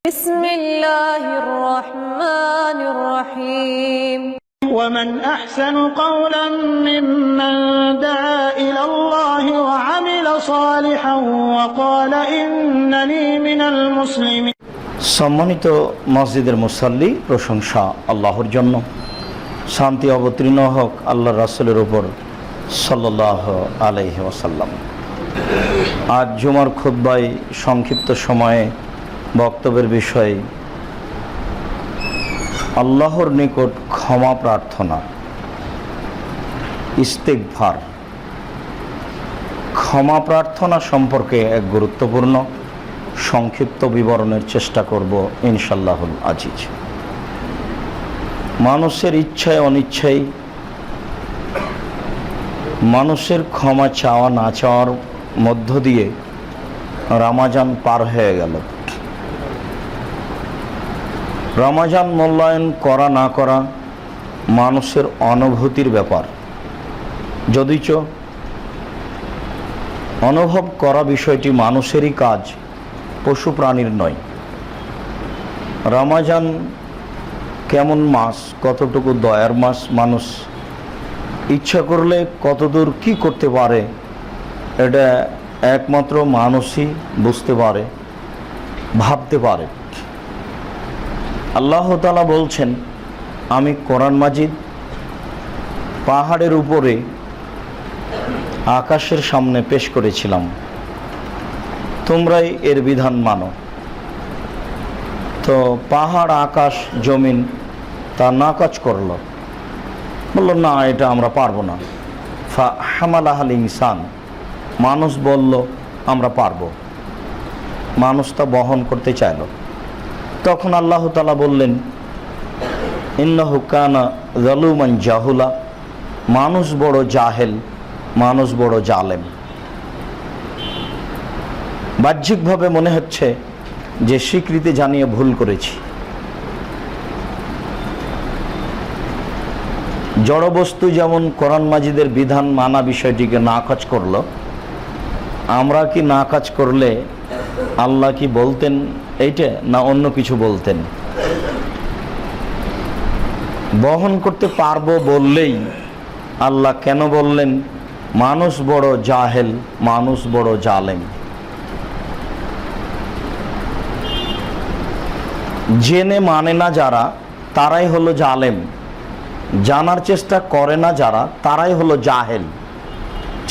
بسم الله الرحمن الرحيم ومن أحسن قولا ممن دعا إلى الله وعمل صالحا وقال إنني من المسلمين। সম্মানিত মসজিদের মুসাল্লি, প্রশংসা আল্লাহর জন্য, শান্তি অবতীর্ণ হোক আল্লাহর রাসূলের উপর সাল্লাল্লাহু আলাইহি ওয়াসাল্লাম। আজ জুমার খুতবায় সংক্ষিপ্ত সময়ে বক্তব্যের বিষয় আল্লাহর নিকট ক্ষমা প্রার্থনা, ইস্তেগফার। ক্ষমা প্রার্থনা সম্পর্কে এক গুরুত্বপূর্ণ সংক্ষিপ্ত বিবরণের চেষ্টা করব ইনশাআল্লাহুল আজিজ। মানুষের ইচ্ছায় অনিচ্ছায় মানুষের ক্ষমা চাওয়া না চাওয়ার মধ্য দিয়ে রমজান পার হয়ে গেল। রমজান মূল্যায়ন করা না করা মানুষের অনুভূতির ব্যাপার, যদিচ অনুভব করা বিষয়টি মানুষেরই কাজ, পশু প্রাণীর নয়। রমজান কেমন মাস, কতটুকু দয়ার মাস, মানুষ ইচ্ছা করলে কতদূর কি করতে পারে, এটা একমাত্র মানুষই বুঝতে পারে, ভাবতে পারে। আল্লাহ তাআলা বলছেন, আমি কোরআন মাজিদ পাহাড়ের উপরে আকাশের সামনে পেশ করেছিলাম, তোমরাই এর বিধান মানো। তো পাহাড়, আকাশ, জমিন তা নাকচ করল, বলল না, এটা আমরা পারবো না। ফাহামালাহাল ইনসান, মানুষ বলল আমরা পারবো, মানুষ তা বহন করতে চাইল। তখন আল্লাহ তাআলা বললেন, ইন্নাহু কানা যালুমান জাহুলা, মানুষ বড় জাহেল, মানুষ বড় জালেম। বাহ্যিকভাবে মনে হচ্ছে যে স্বীকৃতি জানিয়ে ভুল করেছি। জড়বস্তু যেমন কোরআন মাজিদের বিধান মানা বিষয়টিকে নাকচ করল, আমরা কি নাকচ করলে আল্লাহ কি বলতেন এইটা, না অন্য কিছু বলতেন? বহন করতে পারবো বললেই আল্লাহ কেন বললেন মানুষ বড় জাহেল, মানুষ বড় জালেম? জেনে মানে না যারা, তারাই হলো জালেম। জানার চেষ্টা করে না যারা, তারাই হলো জাহেল।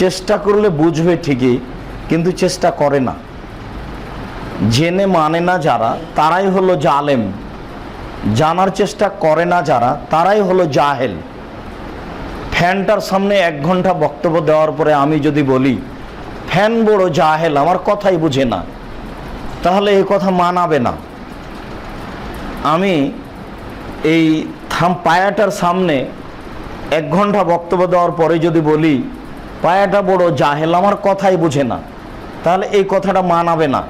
চেষ্টা করলে বুঝবে ঠিকই, কিন্তু চেষ্টা করে না। জেনে মানে না যারা, তারাই হলো জালেম। জানার চেষ্টা করে না যারা, তারাই হলো জাহেল। ফ্যানটার সামনে 1 ঘন্টা বক্তব্য দেওয়ার পরে আমি যদি বলি ফ্যান বড় জাহেল, আমার কথাই বুঝে না, তাহলে এই কথা মানাবে না। আমি এই পায়াটার সামনে 1 ঘন্টা বক্তব্য দেওয়ার পরে যদি বলি পায়াটা বড় জাহেল, আমার কথাই বুঝে না, তাহলে এই কথাটা মানাবে না।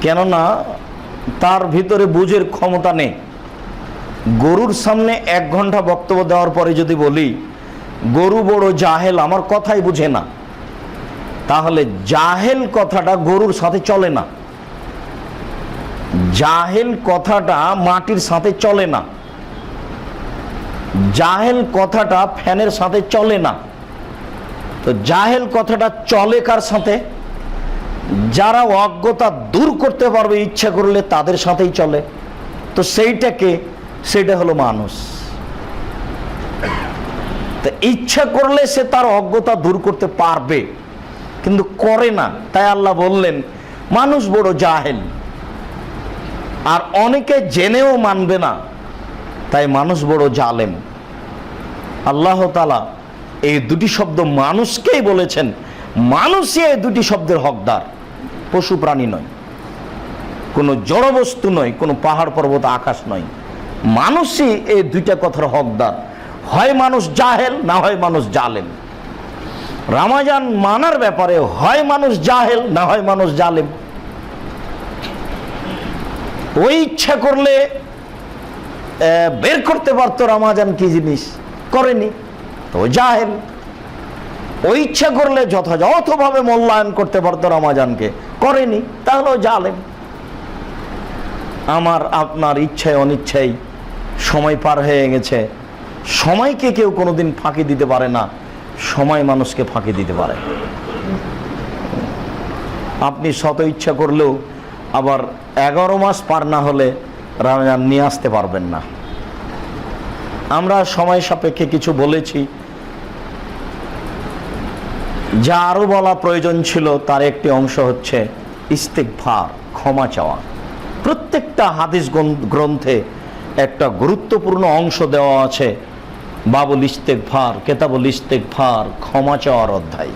কেননা তার ভিতরে বুঝের ক্ষমতা নেই। গরুর সামনে 1 ঘন্টা বক্তব্য দেওয়ার পরে যদি বলি গরু বড় জাহেল, আমার কথাই বুঝে না, তাহলে জাহেল কথাটা গরুর সাথে চলে না। জাহেল কথাটা মাটির সাথে চলে না। জাহেল কথাটা ফ্যানের সাথে চলে না। তো জাহেল কথাটা চলে কার সাথে? যারা অজ্ঞতা দূর করতে পারবে ইচ্ছা করলে তাদের সাথেই চলে। তো সেইটা হলো মানুষ। তো ইচ্ছা করলে সে তার অজ্ঞতা দূর করতে পারবে, কিন্তু করে না। তাই আল্লাহ বললেন মানুষ বড় জাহেল। আর অনেকে জেনেও মানবে না, তাই মানুষ বড় জালেম। আল্লাহ তাআলা এই দুটি শব্দ মানুষকেই বলেছেন, মানুষই এই দুটি শব্দের হকদার, পশু প্রাণী নয়, কোনো জড়বস্তু নয়, কোনো পাহাড় পর্বত আকাশ নয়। মানুষই এই দুইটা কথার হকদার। হয় মানুষ জাহেল, না হয় মানুষ জালেম। রমজান মানার ব্যাপারে হয় মানুষ জাহেল, না হয় মানুষ জালেম। ওই ইচ্ছা করলে বের করতে পারতো রমজান কি জিনিস, করেনি, তো জাহেল। ওই ইচ্ছা করলে যথাযথভাবে মূল্যায়ন করতে পারতো রমজানকে, করেনি, তাহলে জালেম। আমার আপনার ইচ্ছায় অনিচ্ছায় সময় পার হয়ে গেছে। সময়কে কেউ কোনোদিন ফাঁকি দিতে পারে না, সময় মানুষকে ফাঁকি দিতে পারে। আপনি শত ইচ্ছা করলেও আবার 11 মাস পার না হলে রমজান নিয়ে আসতে পারবেন না। আমরা সময় সাপেক্ষে কিছু বলেছি, যা আরও বলা প্রয়োজন ছিল তার একটি অংশ হচ্ছে ইস্তেগফার, ক্ষমা চাওয়া। প্রত্যেকটা হাদিস গ্রন্থে একটা গুরুত্বপূর্ণ অংশ দেওয়া আছে, বাবুল ইস্তেগফার, কেতাবুল ইস্তেগফার, ক্ষমা চাওয়ার অধ্যায়।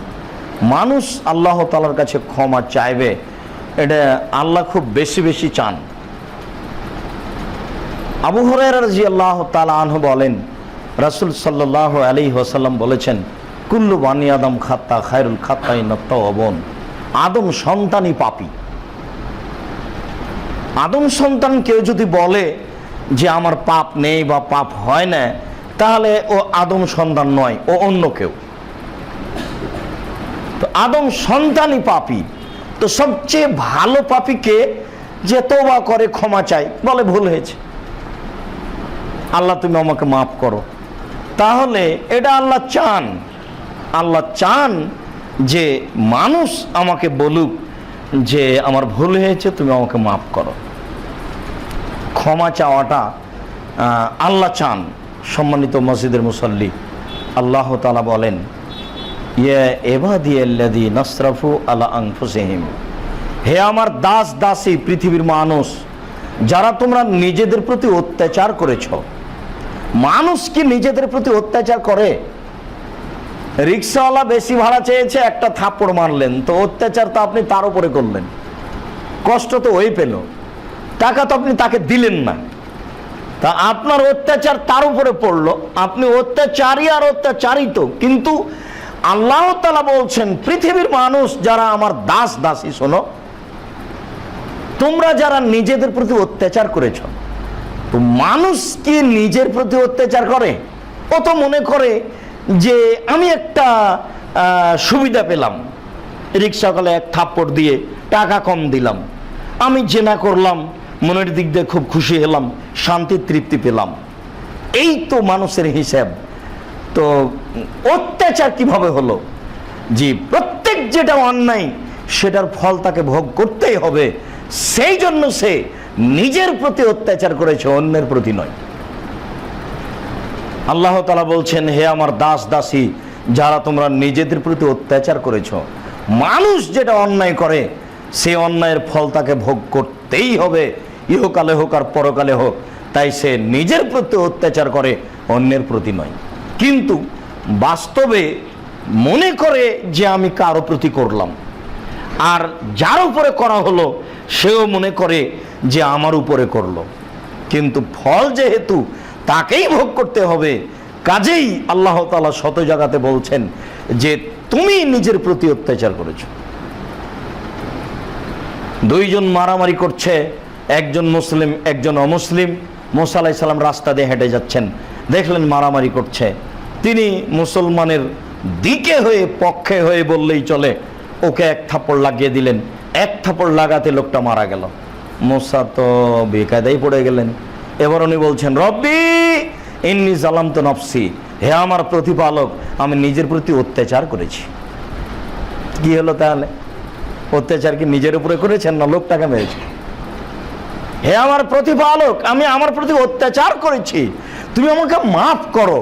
মানুষ আল্লাহ তাআলার কাছে ক্ষমা চাইবে, এটা আল্লাহ খুব বেশি বেশি চান। আবু হুরায়রা রাদিয়াল্লাহু তাআলা আনহু বলেন, রাসূল সাল্লাল্লাহু আলাইহি ওয়াসাল্লাম বলেছেন, কুল্লু বানি আদম খাত্তা, খায়রুল খাত্তাইন আত-তাওয়াবুন। আদম সন্তানই পাপী। আদম সন্তান কেউ যদি বলে যে আমার পাপ নেই বা পাপ হয় না, তাহলে ও আদম সন্তান নয়, ও অন্য কেউ। তো আদম সন্তানই পাপী। তো সবচেয়ে ভালো পাপীকে যে তওবা করে, ক্ষমা চায়, বলে ভুল হয়েছে, আল্লাহ তুমি আমাকে মাফ করো, তাহলে এটা আল্লাহ চান। আল্লাহ চান যে মানুষ আমাকে বলুক যে আমার ভুল হয়েছে, তুমি আমাকে মাফ করো। ক্ষমা চাওয়াটা আল্লাহ চান। সম্মানিত মসজিদের মুসল্লি, আল্লাহ তাআলা বলেন, ইয়া ইবাদিয়াল্লাযীনা আসরাফু আলা আনফুসিহিম, হে আমার দাস দাসী পৃথিবীর মানুষ, যারা তোমরা নিজেদের প্রতি অত্যাচার করেছ। মানুষ কি নিজেদের প্রতি অত্যাচার করে? রিক্সাওয়ালা বেশি ভাড়া চেয়েছে, একটা থাপ্পড় মারলেন, তো অত্যাচার তো আপনি তার উপরে করলেন, কষ্ট তো ওই পেল, টাকা তো আপনি তাকে দিলেন না, তা আপনার অত্যাচার তার উপরে পড়লো, আপনি অত্যাচারী আর অত্যাচারিত। কিন্তু আল্লাহ তাআলা বলছেন, পৃথিবীর মানুষ যারা আমার দাস দাসী, শোনো, তোমরা যারা নিজেদের প্রতি অত্যাচার করেছ। তো মানুষ কি নিজের প্রতি অত্যাচার করে? ও তো মনে করে যে আমি একটা সুবিধা পেলাম, রিক্সাওয়ালা এক থাপ্পড় দিয়ে টাকা কম দিলাম, আমি জেনা করলাম, মনের দিক দিয়ে খুব খুশি হলাম, শান্তি তৃপ্তি পেলাম। এই তো মানুষের হিসাব। তো অত্যাচার কিভাবে হলো? যে প্রত্যেক যেটা অন্যায় সেটার ফল তাকে ভোগ করতেই হবে, সেই জন্য সে নিজের প্রতি অত্যাচার করেছে, অন্যের প্রতি নয়। আল্লাহ তাআলা বলছেন, হে আমার দাস দাসী, যারা তোমরা নিজেদের প্রতি অত্যাচার করেছ। মানুষ যেটা অন্যায় করে সে অন্যায়ের ফল তাকে ভোগ করতেই হবে, ইহকালে হোক আর পরকালে হোক। তাই সে নিজের প্রতি অত্যাচার করে, অন্যের প্রতি নয়। কিন্তু বাস্তবে মনে করে যে আমি কারো প্রতি করলাম, আর যার উপরে করা হলো সেও মনে করে যে আমার উপরে করলো, কিন্তু ফল যেহেতু তাকেই ভোগ করতে হবে, কাজেই আল্লাহ তাআলা শত জায়গাতে বলছেন যে তুমি নিজের প্রতি অত্যাচার করেছো। দুইজন মারামারি করছে, একজন মুসলিম একজন অমুসলিম। মুসা আলাইহিস সালাম রাস্তা দিয়ে হেঁটে যাচ্ছেন, দেখলেন মারামারি করছে। তিনি মুসলমানের দিকে হয়ে, পক্ষে হয়ে বললেই চলে, ওকে এক থাপ্পড় লাগিয়ে দিলেন। এক থাপ্পড় লাগাতে লোকটা মারা গেল। মুসা তো বেকায়দায় পড়ে গেলেন। এবার উনি বলছেন, রব্বি ইন্নী যালামতু নাফসি, হে আমার প্রতিপালক, আমি নিজের প্রতি অত্যাচার করেছি। কি হলো তাহলে? অত্যাচার কি নিজের উপরে করেছেন না লোকটাকে মেরেছেন? হে আমার প্রতিপালক, আমি আমার প্রতি অত্যাচার করেছি, তুমি আমাকে মাফ করো।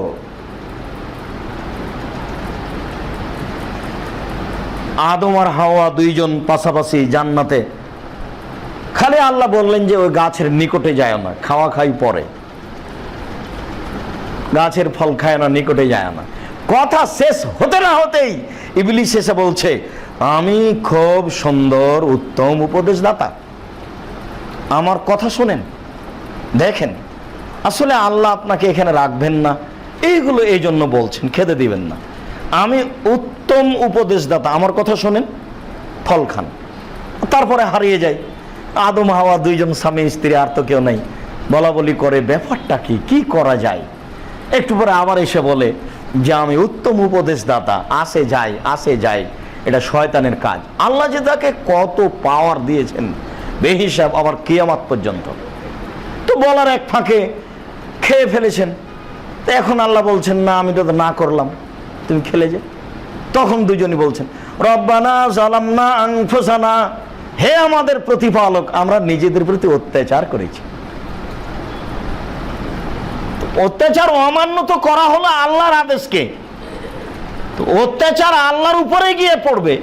আদম আর হাওয়া দুইজন পাশাপাশি জান্নাতে। খালি আল্লাহ বললেন যে ওই গাছের নিকটে যায় না, খাওয়া খাই পরে, গাছের ফল খায় না, নিকটে যায় না। কথা শেষ হতে না হতেই ইবলিস এসে বলছে, আমি খুব সুন্দর উত্তম উপদেশদাতা, আমার কথা শোনেন। দেখেন, আসলে আল্লাহ আপনাকে এখানে রাখবেন না, এইগুলো এই জন্য বলছেন, খেতে দিবেন না। আমি উত্তম উপদেশদাতা, আমার কথা শোনেন, ফল খান। তারপরে হারিয়ে যায়। আদম হাওয়া দুইজন স্বামী স্ত্রী, আর তো কেউ নাই। বলা বলি করে, ব্যাপারটা কি, কি করা যায়? একটু পরে আবার এসে বলে যে আমি উত্তম উপদেশদাতা, আসে যায় আসে যায়। এটা শয়তানের কাজ। আল্লাহ যে তাকে কত পাওয়ার দিয়েছেন বেহিসাব, আবার কিয়ামত পর্যন্ত। বলার এক ফাঁকে খেয়ে ফেলেছেন। তো এখন আল্লাহ বলছেন না, আমি তো না করলাম, তুমি খেলে যে। তখন দুজনই বলছেন রব্বানা জালামনা আনফুসানা, হে আমাদের প্রতিপালক, আমরা নিজেদের প্রতি অত্যাচার করেছি। অত্যাচার অমান্য তো করা হলো আল্লাহর আদেশকে, তো অত্যাচার আল্লাহর উপরে গিয়ে পড়বে,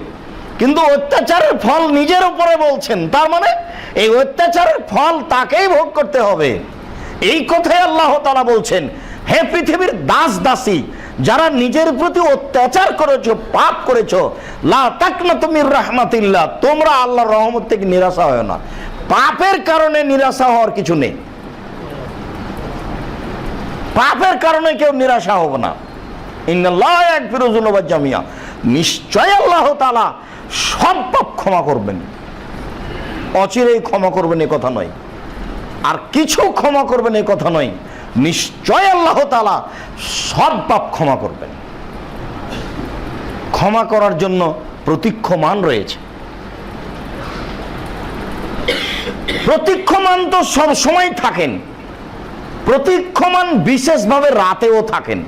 কিন্তু অত্যাচারের ফল নিজের উপরে বলছেন, তার মানে এই অত্যাচারের ফল তাকেই ভোগ করতে হবে। এই কথাই আল্লাহ তাআলা বলছেন, হে পৃথিবীর দাস দাসী, যারা নিজের প্রতি অত্যাচার করেছো, পাপ করেছো, লা তাকনাতু মির রাহমাতিল্লাহ, তোমরা আল্লাহর রহমত থেকে নিরাশা হয় না। পাপের কারণে নিরাশা হওয়ার কিছু নেই, পাপের কারণে কেউ নিরাশা হবে না। ইন্নাল্লাহ ইয়াগফিরু যুনুবা জামিয়া, নিশ্চয় আল্লাহ তাআলা সব পাপ ক্ষমা করবেন, অচিরেই ক্ষমা করবেন এ কথা নয়, আর কিছু ক্ষমা করবেন এ কথা নয়, নিশ্চয় আল্লাহ তাআলা সব পাপ ক্ষমা করবেন। ক্ষমা করার জন্য প্রতীক্ষমান রয়েছে। প্রতীক্ষমান তো সব সময় থাকেন, প্রতীক্ষমান বিশেষভাবে রাতেও থাকেন,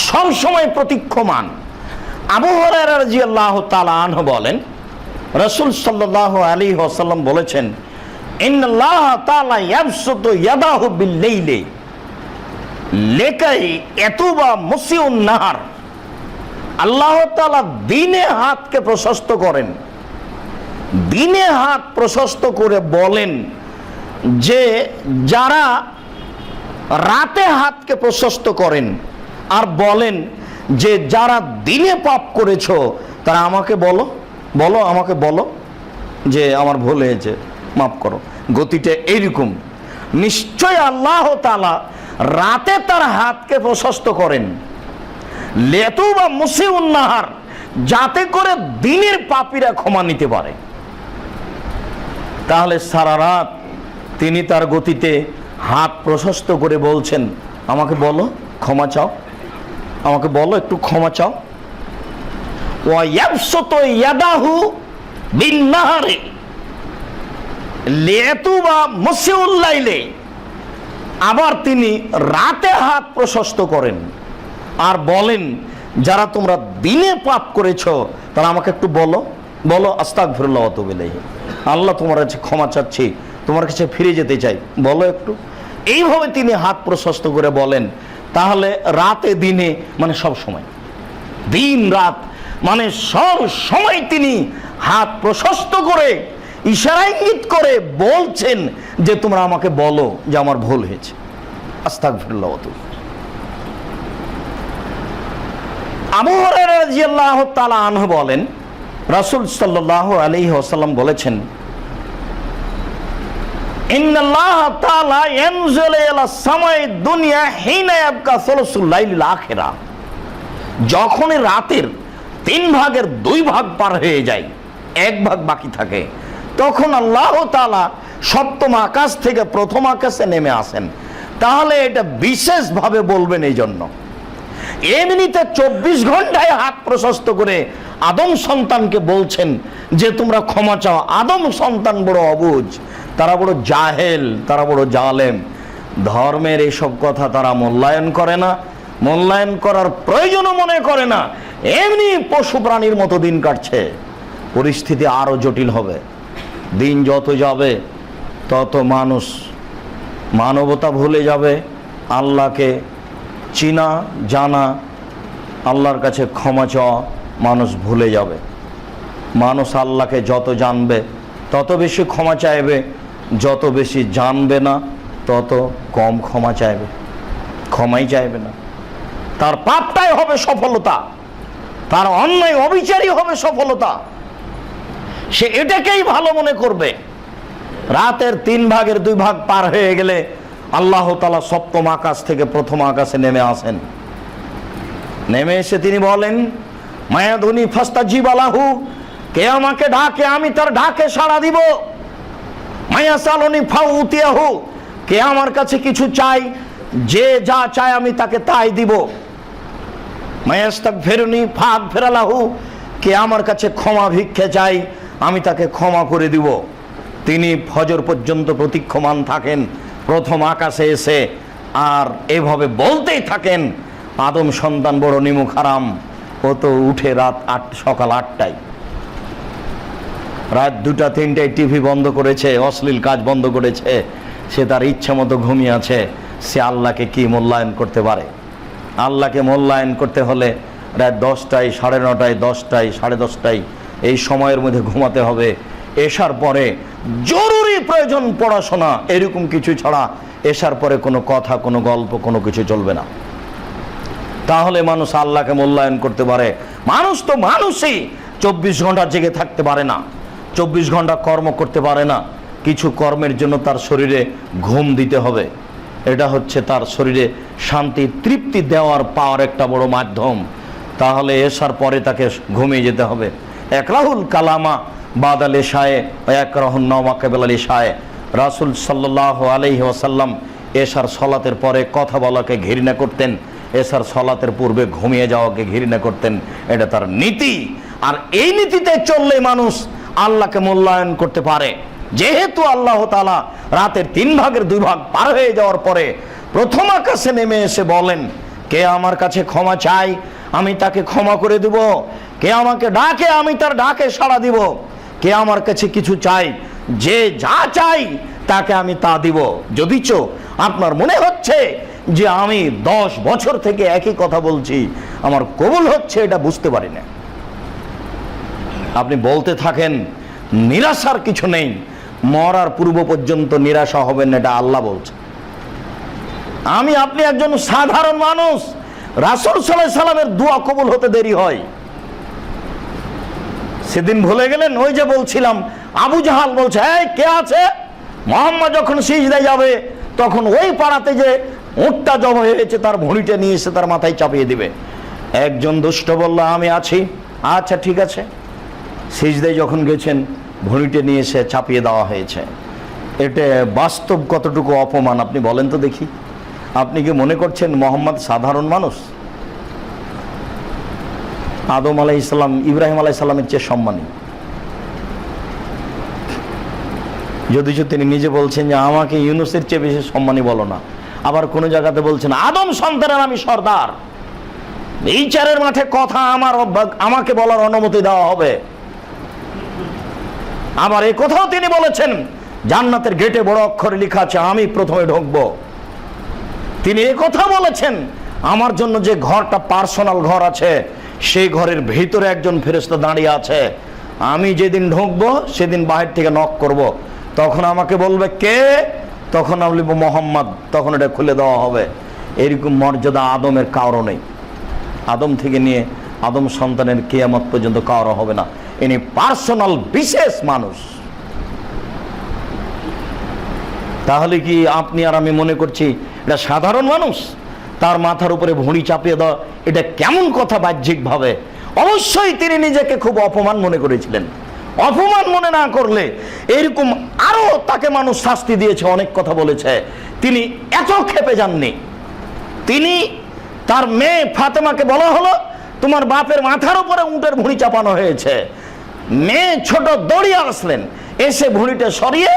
সব সময় প্রতীক্ষমান। আবু হুরায়রা রাদিয়াল্লাহু তাআলা আনহু বলেন, রাসূল সাল্লাল্লাহু আলাইহি ওয়াসাল্লাম বলেছেন, ইন্নাল্লাহ তাআলা ইয়াবসুতু ইয়াদাহু বিল-লাইলি লিকাই ইয়াতুবা মুসিউন নাহার, আল্লাহ তাআলা দিনে হাতকে প্রশস্ত করেন, দিনে হাত প্রশস্ত করে বলেন যে যারা রাতে হাতকে প্রশস্ত করেন, আর বলেন যে যারা দিনে পাপ করেছো তারা আমাকে বলো, বলো আমাকে বলো যে আমার ভুল হয়েছে, মাফ করো। গতিটা এইরকম। নিশ্চয় আল্লাহ তাআলা রাতে তার হাতকে প্রশস্ত করেন, লেতু বা মুসিউন নাহার, যাতে করে দিনের পাপীরা ক্ষমা নিতে পারে। তাহলে সারা রাত তিনি তার গতিতে হাত প্রশস্ত করে বলছেন, আমাকে বলো, ক্ষমা চাও, আমাকে বলো, একটু ক্ষমা চাও। ওয়া ইয়াবসুতু ইয়াদাহু বিন-নাহারি লিয়াতুবা মুসিউল লাইলি, আবার তিনি রাতে হাত প্রশস্ত করেন আর বলেন যারা তোমরা দিনে পাপ করেছো তারা আমাকে একটু বলো, বলো আস্তাগফিরুল্লাহ ওয়া আতুবু ইলাইহি, আল্লাহ তোমার কাছে ক্ষমা চাচ্ছি, তোমার কাছে ফিরে যেতে চাই, বলো একটু। এইভাবে তিনি হাত প্রশস্ত করে বলেন। তাহলে রাতে দিনে মানে সব সময়, দিন রাত মানে সব সময় তিনি হাত প্রশস্ত করে ইশারা ইঙ্গিত করে বলছেন যে তোমরা আমাকে বলো যে আমার ভুল হয়েছে, আস্তাগফিরুল্লাহ ওয়া আতুবু। আবু হুরায়রা রাদিয়াল্লাহু তাআলা আনহু বলেন, রাসূল সাল্লাল্লাহু আলাইহি ওয়াসাল্লাম বলেছেন, ইন্নাল্লাহ তাআলা ইয়ানজিলু ইলা সামাই দুনিয়া হিনা ইয়াবকা সুলুসুল লাইলিল আখিরা, যখন রাতের 3 ভাগের 2 ভাগ পার হয়ে যায়, 1 ভাগ বাকি থাকে, তখন আল্লাহ তাআলা সপ্তম আকাশ থেকে প্রথম আকাশে নেমে আসেন। তাহলে এটা বিশেষভাবে বলবেন এই জন্য। এমনিতে 24 ঘন্টায় হাত প্রশস্ত করে আদম সন্তানকে বলছেন যে তোমরা ক্ষমা চাও। আদম সন্তান বড় অবুঝ, তারা বড় জাহেল, তারা বড় জালেম, ধর্মের এইসব কথা তারা মূল্যায়ন করে না, মূল্যায়ন করার প্রয়োজনও মনে করে না, এমনি পশু প্রাণীর মতো দিন কাটছে। পরিস্থিতি আরো জটিল হবে, দিন যত যাবে তত মানুষ মানবতা ভুলে যাবে, আল্লাহকে চিনা জানা, আল্লাহর কাছে ক্ষমা চাওয়া মানুষ ভুলে যাবে। মানুষ আল্লাহকে যত জানবে তত বেশি ক্ষমা চাইবে, যত বেশি জানবে না তত কম ক্ষমা চাইবে, ক্ষমাই চাইবে না। তার পাপটাই হবে সফলতা, তার অন্যায় অবিচারই হবে সফলতা। সে এটাকেই ভালো মনে করবে। রাতের 3 ভাগের 2 ভাগ পার হয়ে গেলে আল্লাহ তাআলা সপ্তম আকাশ থেকে প্রথম আকাশে নেমে আসেন। নেমে এসে তিনি বলেন, মায়াদুনি ফাস্তাজিব লাহু, কে আমাকে ডাকে আমি তার ডাকে সাড়া দিব। মায়াসালুনি ফাউতিয়াহু, কে আমার কাছে কিছু চাই, যে যা চায় আমি তাকে তাই দিব। মায়াস্তাগফিরুনি ফাগফির লাহু, কে আমার কাছে ক্ষমা ভিক্ষা চাই আমি তাকে ক্ষমা করে দিব। তিনি ফজর পর্যন্ত প্রতীক্ষমান থাকেন প্রথম আকাশে এসে, আর এভাবে বলতেই থাকেন, আদম সন্তান বড় নিমুখ হারাম, ও তো উঠে সকাল 8টায়, রাত 2টা 3টায় টিভি বন্ধ করেছে, অশ্লীল কাজ বন্ধ করেছে, সে তার ইচ্ছা মতো ঘুমিয়ে আছে। সে আল্লাহকে কি মূল্যায়ন করতে পারে? আল্লাহকে মূল্যায়ন করতে হলে রাত 10টায়, 9:30টায়, 10টায়, 10:30টায় এই সময়ের মধ্যে ঘুমাতে হবে। এশার পরে জরুরি প্রয়োজন পড়াশোনা, এরকম কিছু ছাড়া এশার পরে কোনো কথা, কোনো গল্প, কোনো কিছু চলবে না। তাহলে মানুষ আল্লাহকে মূল্যায়ন করতে পারে। মানুষ তো মানুষই 24 ঘন্টা জেগে থাকতে পারে না, 24 ঘন্টা কর্ম করতে পারে না। কিছু কর্মের জন্য তার শরীরে ঘুম দিতে হবে। এটা হচ্ছে তার শরীরে শান্তি তৃপ্তি দেওয়ার পাওয়ার একটা বড় মাধ্যম। তাহলে এশার পরে তাকে ঘুমিয়ে যেতে হবে। একরাহুল কালামা বাদাল এশায়ে, একরাহুন নওমা কেবলাল এশায়ে। রাসূল সাল্লাল্লাহু আলাইহি ওয়াসাল্লাম এশার সলাতের পরে কথা বলাকে ঘৃণা করতেন, এশার সলাতের পূর্বে ঘুমিয়ে যাওয়াকে ঘৃণা করতেন। এটা তার নীতি। আর এই নীতিতে চললে মানুষ আল্লাহকে মূল্যায়ন করতে পারে। যেহেতু আল্লাহ তাআলা রাতের 3 ভাগের 2 ভাগ পার হয়ে যাওয়ার পরে প্রথম আকাশে নেমে এসে বলেন, কে আমার কাছে ক্ষমা চাই আমি তাকে ক্ষমা করে দেব, কে আমাকে ডাকে আমি তার ডাকে সাড়া দিব, কে আমার কাছে কিছু চাই, যে যা চাই তাকে আমি তা দিব। যদিচ আপনার মনে হচ্ছে যে আমি 10 বছর থেকে একই কথা বলছি, আমার কবুল হচ্ছে, এটা বুঝতে পারি না, আপনি বলতে থাকেন, নিরাশার কিছু নেই। মরার পূর্ব পর্যন্ত নিরাশা হবেন না, এটা আল্লাহ বলছে। আমি আপনি একজন সাধারণ মানুষ, রাসূল সাল্লাল্লাহু আলাইহি সাল্লামের দোয়া কবুল হতে দেরি হয়। সেদিন ভুলে গেলেন? ওই যে বলছিলাম, আবু জাহাল বলছে, এই কে আছে? মুহাম্মদ যখন সিজদায় যাবে তখন ওই পাড়াতে যে উটটা জব হয়েছে তার ভুঁড়িটা নিয়ে এসে তার মাথায় চাপিয়ে দিবে। একজন দুষ্ট বলল, আমি আছি। আচ্ছা ঠিক আছে। সিজদায় যখন গেছেন ভুঁড়িটা নিয়ে এসে চাপিয়ে দেওয়া হয়েছে। এটা বাস্তব কতটুকু অপমান আপনি বলেন তো দেখি। আপনি কি মনে করছেন মুহাম্মদ সাধারণ মানুষ? আদম আলাইহিস সালাম ইব্রাহিম আলাইহিস সালামের চেয়ে সম্মানী। যদিও তিনি নিজে বলছেন যে আমাকে ইউনূসের চেয়ে বেশি সম্মানী বলো না। আবার কোন জায়গাতে বলছেন আদম সন্তানের আমি সর্দার, বিচারের মাঠে কথা আমাকে বলার অনুমতি দেওয়া হবে। আবার এই কথাও তিনি বলেছেন জান্নাতের গেটে বড় অক্ষরে লেখা আছে আমি প্রথমে ঢুকবো। তিনি এই কথা বলেছেন আমার জন্য যে ঘরটা পার্সোনাল ঘর আছে সেই ঘরের ভিতরে একজন ফেরেশতা দাঁড়িয়ে আছে, আমি যেদিন ঢুকবো সেদিন বাহির থেকে নক করব, তখন আমাকে বলবে কে, তখন আমি বলবো মুহাম্মদ, তখন এটা খুলে দেওয়া হবে। এরকম মর্যাদা আদমের কারো নেই। আদম থেকে নিয়ে আদম সন্তানের কিয়ামত পর্যন্ত কারো হবে না। ইনি পার্সোনাল বিশেষ মানুষ। তাহলে কি আপনি আর আমি মনে করছি এটা সাধারণ মানুষ, তার মাথার উপরে ভুঁড়ি চাপিয়ে দেওয়া এটা কেমন কথা বাহ্যিকভাবে? অবশ্যই তিনি নিজেকে খুব অপমান মনে করেছিলেন। অপমান মনে না করলে এরকম আরো তাকে মানুষ শাস্তি দিয়েছে, অনেক কথা বলেছে, তিনি এত ক্ষেপে যাননি। তিনি তার মেয়ে ফাতেমাকে বলা হলো তোমার বাপের মাথার উপরে উটের ভুঁড়ি চাপানো হয়েছে। মেয়ে ছোট দৌড়িয়ে আসলেন, এসে ভুঁড়িটা সরিয়ে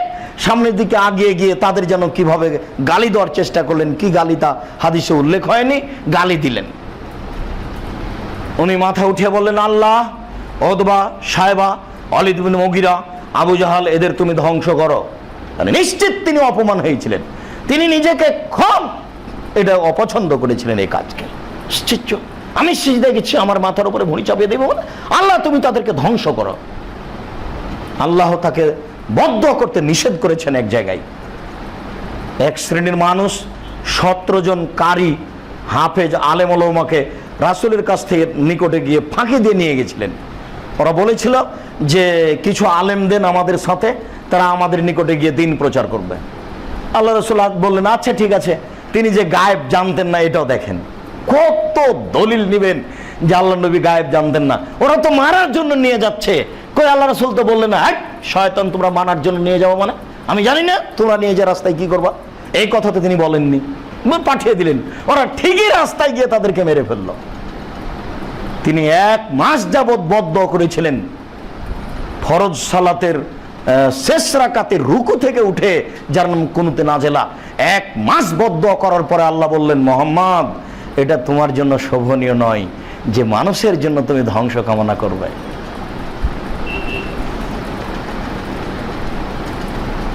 সামনের দিকে আগিয়ে গিয়ে তাদের যেন কিভাবে গালি দেওয়ার চেষ্টা করলেন। কি গালি তা হাদিসে উল্লেখ হয়নি, গালি দিলেন। উনি মাথা উঠিয়ে বললেন আল্লাহ, ওতবা, সায়বা, ওয়ালিদ বিন মুগীরা, আবু জাহাল এদের তুমি ধ্বংস করো। মানে নিশ্চিত তিনি অপমান হয়েছিলেন। তিনি নিজেকে খুব এটা অপছন্দ করেছিলেন এই কাজকে। আশ্চর্য, আমি সিজদায় গেছি আমার মাথার উপরে ভুঁড়ি চাপিয়ে দেবো, আল্লাহ তুমি তাদেরকে ধ্বংস করো। আল্লাহ তাকে বদ্ধ করতে নিষেধ করেছেন এক জায়গায়। এক শ্রেণীর মানুষ 17 জন কারি হাফেজ আলেম ওলামাকে রাসূলের কাছ থেকে নিকটে গিয়ে ফাঁকি দিয়ে নিয়ে গেছিলেন। ওরা বলেছিল যে কিছু আলেম দেন আমাদের সাথে, তারা আমাদের নিকটে গিয়ে দিন প্রচার করবে। আল্লাহ রাসূল বললেন আচ্ছা ঠিক আছে। তিনি যে গায়েব জানতেন না এটাও দেখেন। কত দলিল নেবেন যে আল্লাহ নবী গায়েব জানতেন না? ওরা তো মারার জন্য নিয়ে যাচ্ছে। কই আল্লাহ রাসূল তো বললেন না, শয়তান তোমরা মানার জন্য নিয়ে যাবো, মানে আমি জানি না তোমরা নিয়ে যা রাস্তায় কি করবা, এই কথা তো তিনি বলেননি, পাঠিয়ে দিলেন। ওরা ঠিকই রাস্তায় গিয়ে তাদেরকে মেরে ফেললো। তিনি 1 মাস যাবৎ বদ্ধ করেছিলেন ফরজ সালাতের শেষ রাকাতের রুকু থেকে উঠে যার নাম কুনুতে নাজেলা, 1 মাস বদদুয়া করার পরে আল্লাহ বললেন, মোহাম্মদ এটা তোমার জন্য শোভনীয় নয় যে মানুষের জন্য তুমি ধ্বংস কামনা করবে।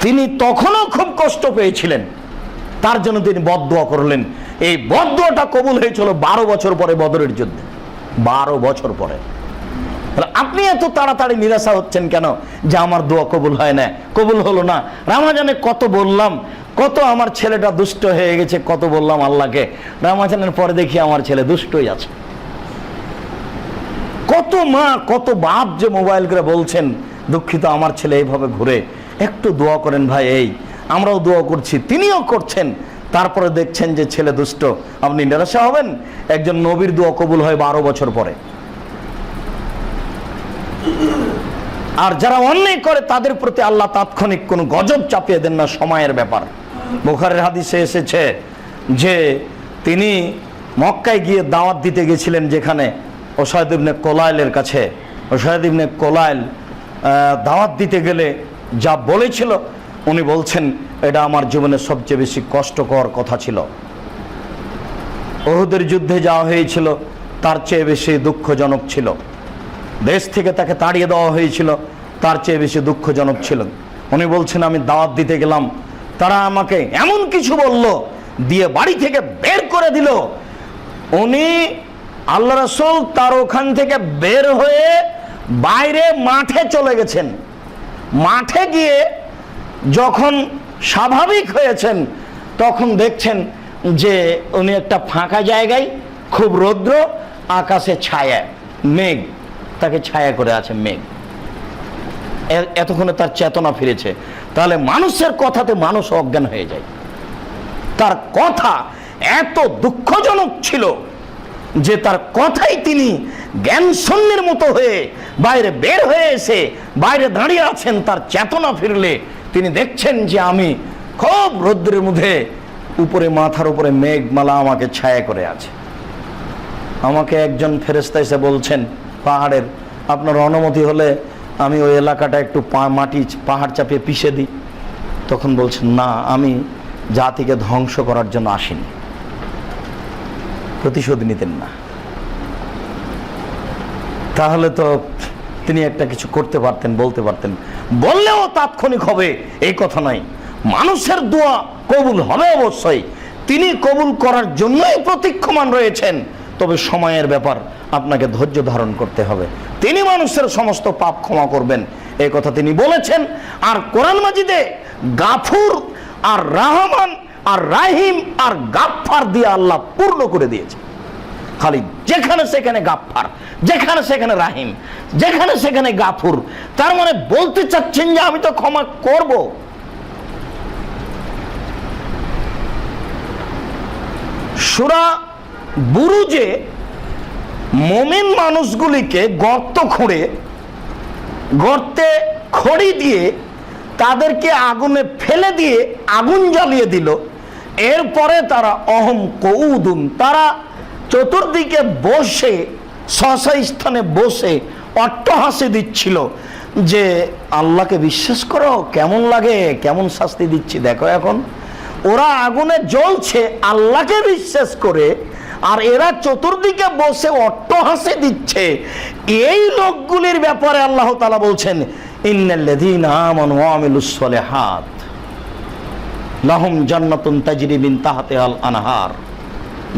তিনি তখনও খুব কষ্ট পেয়েছিলেন, তার জন্য তিনি বদদুয়া করলেন। এই বদদুয়াটা কবুল হয়েছিল 12 বছর পরে বদরের যুদ্ধে, 12 বছর পরে। আপনি এত তাড়াতাড়ি নিরাশা হচ্ছেন কেন যে আমার দোয়া কবুল হয় না, কবুল হলো না? রমজানে কত বললাম, কত আমার ছেলেটা দুষ্ট হয়ে গেছে, কত বললাম আল্লাহকে, রমজানের পরে দেখি আমার ছেলে দুষ্টই আছে। কত মা কত বাপ যে মোবাইল করে বলছেন, দুঃখিত আমার ছেলে এইভাবে ঘুরে, একটু দোয়া করেন ভাই। এই আমরাও দোয়া করছি, তিনিও করছেন, তারপরে দেখছেন যে ছেলে দুষ্ট। আপনি নিরাশা হবেন? একজন নবীর দোয়া কবুল হয় 12 বছর পরে। আর যারা অন্যায় করে তাদের প্রতি আল্লাহ তাৎক্ষণিক কোনো গজব চাপিয়ে দেন না, সময়ের ব্যাপার। বুখারীর হাদিসে এসেছে যে তিনি মক্কায় গিয়ে দাওয়াত দিতে গেছিলেন, যেখানে ওসাইদ ইবনে কোলাইলের কাছে। ওসাইদ ইবনে কোলাইল দাওয়াত দিতে গেলে যা বলেছিল, উনি বলছেন এটা আমার জীবনের সবচেয়ে বেশি কষ্টকর কথা ছিল। উহুদের যুদ্ধে যাওয়া হয়েছিল, তার চেয়ে বেশি দুঃখজনক ছিল। দেশ থেকে তাকে তাড়িয়ে দেওয়া হয়েছিল, তার চেয়ে বেশি দুঃখজনক ছিল। উনি বলছেন আমি দাওয়াত দিতে গেলাম, তারা আমাকে এমন কিছু বলল, দিয়ে বাড়ি থেকে বের করে দিল। উনি আল্লাহ রাসূল তার ওখান থেকে বের হয়ে বাইরে মাঠে চলে গেছেন। মাঠে গিয়ে যখন স্বাভাবিক হয়েছেন, তখন দেখছেন যে উনি একটা ফাঁকা জায়গায়, খুব রৌদ্র, আকাশে ছায়া, মেঘ তাকে ছায়া করে আছে, মেঘ। এতক্ষণে তার চেতনা ফিরেছে। তাহলে মানুষের কথাতে মানুষ অজ্ঞান হয়ে যায়। তার কথা এত দুঃখজনক ছিল যে তার কথাই তিনি জ্ঞান শূন্যের মতো হয়ে বাইরে বের হয়ে এসে বাইরে দাঁড়িয়ে আছেন। তার চেতনা ফিরলে তিনি দেখছেন যে আমি খুব রৌদ্রের মধ্যে, উপরে মাথার উপরে মেঘমালা আমাকে ছায়া করে আছে। আমাকে একজন ফেরেশতা এসে বলছেন পাহাড়ের, আপনার অনুমতি হলে আমি ওই এলাকাটা একটু মাটি পাহাড় চাপিয়ে পিষে দিই। তখন বলছেন না, আমি জাতিকে ধ্বংস করার জন্য আসিনি। প্রতিশোধ নিতেন না। তাহলে তো তিনি একটা কিছু করতে পারতেন, বলতে পারতেন। বললেও তাৎক্ষণিক হবে এই কথা নাই। মানুষের দোয়া কবুল হবে অবশ্যই, তিনি কবুল করার জন্যই প্রতীক্ষমান রয়েছেন। তবে সময়ের ব্যাপার, আপনাকে ধৈর্য ধারণ করতে হবে। তিনি মানুষের সমস্ত পাপ ক্ষমা করবেন, এই কথা তিনি বলেছেন। আর কোরআন মাজিদে গাফুর আর রহমান আর রাহিম আর গাফফার দিয়ে আল্লাহ পূর্ণ করে দিয়েছে। খালি যেখানে সেখানে গাফফার, যেখানে সেখানে রাহিম, যেখানে সেখানে গাফুর। তার মানে বলতে চাচ্ছেন যে আমি তো ক্ষমা করব। সূরা বুরুজে মুমিন মানুষগুলিকে গর্ত খুঁড়ে, গর্তে খড়ি দিয়ে তাদেরকে আগুনে ফেলে দিয়ে আগুন জ্বালিয়ে দিল। এরপরে তারা অহম কউদুন, তারা চতুর্দিকে বসে, স্থানে বসে অট্টহাসি দিচ্ছিল যে আল্লাহকে বিশ্বাস করো, কেমন লাগে, কেমন শাস্তি দিচ্ছি দেখো। এখন ওরা আগুনে জ্বলছে আল্লাহকে বিশ্বাস করে, আর এরা চতুর্দিকে বসে অট্টহাসি দিচ্ছে। এই লোকগুলির ব্যাপারে আল্লাহ তাআলা বলছেন ইন্নাল্লাযীনা আমানু ওয়া আমিলুস সালিহাত লাহুম জান্নাতুন তাজরি মিন তাহতিহাল আনহার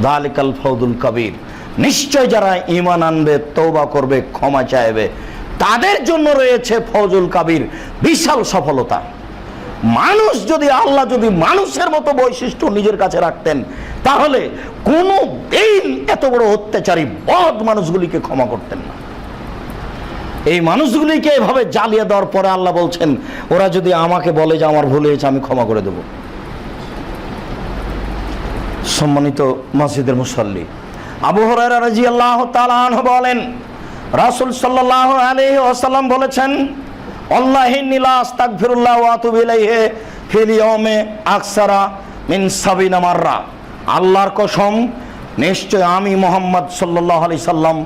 যালিকাল ফাওজুল কাবীর। নিশ্চয় যারা ঈমান আনবে, তওবা করবে, ক্ষমা চাইবে, তাদের জন্য রয়েছে ফওজুল কাবীর, বিশাল সফলতা। মানুষ যদি, আল্লাহ যদি মানুষের মতো বৈশিষ্ট্য নিজের কাছে রাখতেন, তাহলে কোনো দিন এত বড় অত্যাচারী বদ মানুষগুলিকে ক্ষমা করতেন না। এই মানুষগুলিকে এভাবে জ্বালিয়ে দেওয়ার পরে আল্লাহ বলছেন ওরা যদি আমাকে বলে যে আমার ভুল হয়েছে, আমি ক্ষমা করে দেব। সম্মানিত মসজিদের মুসল্লি, আবু হুরায়রা রাদিয়াল্লাহু তাআলা আনহু বলেন রাসূল সাল্লাল্লাহু আলাইহি ওয়াসাল্লাম বলেছেন আল্লাহি লা আস্তাগফিরুল্লাহ ওয়া আতুবু ইলাইহি ফিল ইয়াউমি আকসারা মিন 70 মাররা। আল্লাহর কসম, নিশ্চয় আমি মুহাম্মদ সাল্লাল্লাহু আলাইহি সাল্লাম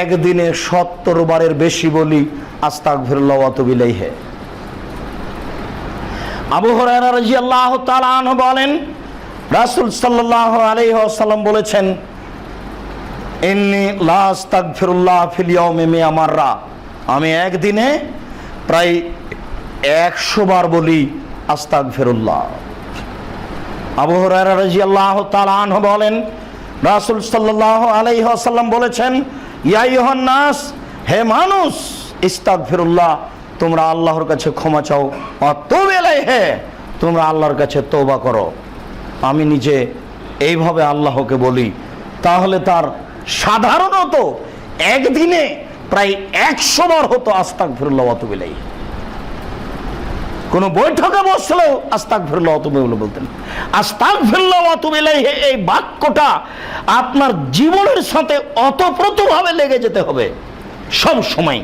একদিনে 70 বারের বেশি বলি আস্তাগফিরুল্লাহ ওয়া আতুবু ইলাইহি। আবু হুরায়রা রাদিয়াল্লাহু তাআলা আনহু বলেন, রাসূল সাল্লাল্লাহু আলাইহি ওয়াসাল্লাম বলেছেন, ইন্নী লা আস্তাগফিরুল্লাহ ফিল ইয়াউমি মিয়া মাররা, আমি একদিনে প্রায় 100 বার বলি আস্তাগফিরুল্লাহ। আবু হুরায়রা রাদিয়াল্লাহু তাআলা আনহু বলেন, রাসূল সাল্লাল্লাহু আলাইহি ওয়াসাল্লাম বলেছেন, ইয়া আইয়ুহান নাস, হে মানুষ, ইস্তাগফিরুল্লাহ, তোমরা আল্লাহর কাছে ক্ষমা চাও, অতুবু ইলাইহি, তোমরা আল্লাহর কাছে তওবা করো। আমি নিজে এইভাবে আল্লাহকে বলি, তাহলে তার সাধারণত একদিনে প্রায় 100 বার হতো আস্তাগফিরুল্লাহ ওয়া আতুবু ইলাইহি। কোন বৈঠকে বসলেও আস্তাগফিরুল্লাহ ওয়া আতুবু ইলাইহি বলতেন। আস্তাগফিরুল্লাহ ওয়া আতুবু ইলাইহি এই বাক্যটা আপনার জীবনের সাথে ওতপ্রোতভাবে লেগে যেতে হবে। সব সময়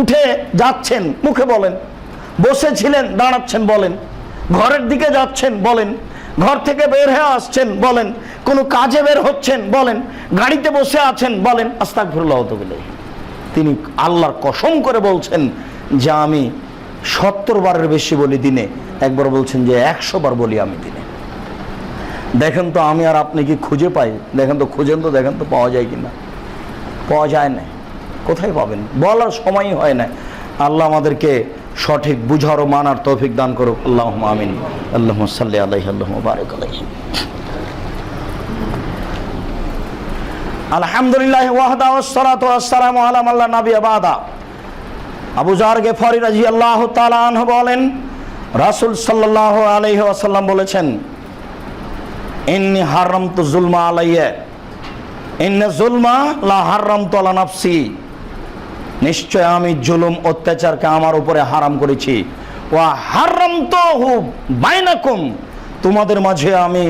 উঠে যাচ্ছেন মুখে বলেন, বসেছিলেন দাঁড়াচ্ছেন বলেন, ঘরের দিকে যাচ্ছেন বলেন, ঘর থেকে বের হয়ে আসছেন বলেন, কোনো কাজে বের হচ্ছেন বলেন, গাড়িতে বসে আছেন বলেন, আস্তাগফিরুল্লাহ ওয়া আতুবু ইলাইহি। তিনি আল্লাহর কসম করে বলছেন যে আমি 70 বারের বেশি বলি দিনে, একবার বলছেন যে 100 বার বলি আমি দিনে। দেখেন তো আমি আর আপনি কি খুঁজে পাই? দেখেন তো, খুঁজেন তো, দেখেন তো পাওয়া যায় কিনা। পাওয়া যায় না, কোথায় পাবেন? বলার সময়ই হয় না। আল্লাহ আমাদেরকে সঠিক বুঝার ও মানার তৌফিক দান করুক। আল্লাহুম্মা আমিন। আল্লাহুম্মা সাল্লি আলাইহি, আল্লাহুম্মা বারিক আলাইহি। আলহামদুলিল্লাহ ওয়াহদা ওয়াসসালাতু ওয়াসসালামু আলা মান লা নাবিয়্যা বাদা। আবু যার গিফারি রাদিয়াল্লাহু তাআলা আনহু বলেন, রাসূল সাল্লাল্লাহু আলাইহি ওয়াসাল্লাম বলেছেন, ইন্নী হারামতু যুলমা আলাইয়া, ইন্না যুলমা লা হারামতু আলা নাফসি, নিশ্চয় আমি জুলুম অত্যাচারকে আমার উপরে হারাম করেছি। ওয়া হারামতুহু বাইনাকুম, তোমাদের মাঝে আমি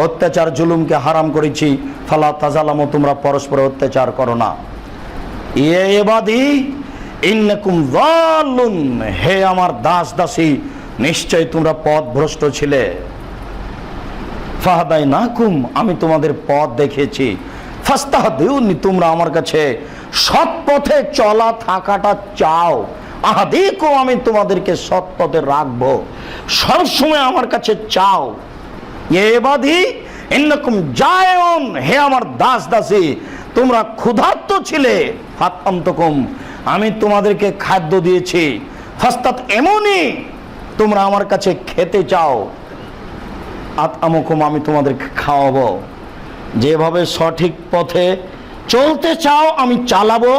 অত্যাচার জুলুমকে হারাম করেছি। ফালা তাজালামু, তোমরা পরস্পর অত্যাচার করো না। ইয়া ইবাদি ইন্নাকুম যাল্লুন, হে আমার দাস দাসী, নিশ্চয় তোমরা পথভ্রষ্ট ছিলে। ফাহাদাইনাকুম, আমি তোমাদের পথ দেখিয়েছি। ফাস্তাহদিউনি, তোমরা আমার কাছে সৎ পথে চলা থাকাটা চাও। আহাদিকুম, আমি তোমাদেরকে সৎ পথে রাখবো, সবসময় আমার কাছে চাও। ইবাদি ইন্নাকুম জায়ুন, হে আমার দাস দাসী, তোমরা ক্ষুধার্ত ছিলে। ফাতআমতুকুম, আমি তোমাদেরকে খাদ্য দিয়েছি। ফাস্তাত এমনি, তোমরা আমার কাছে খেতে চাও। আতআমুকুম, আমি তোমাদেরকে খাওয়াবো। যেভাবে সঠিক পথে চলতে চাও আমি চালাবো,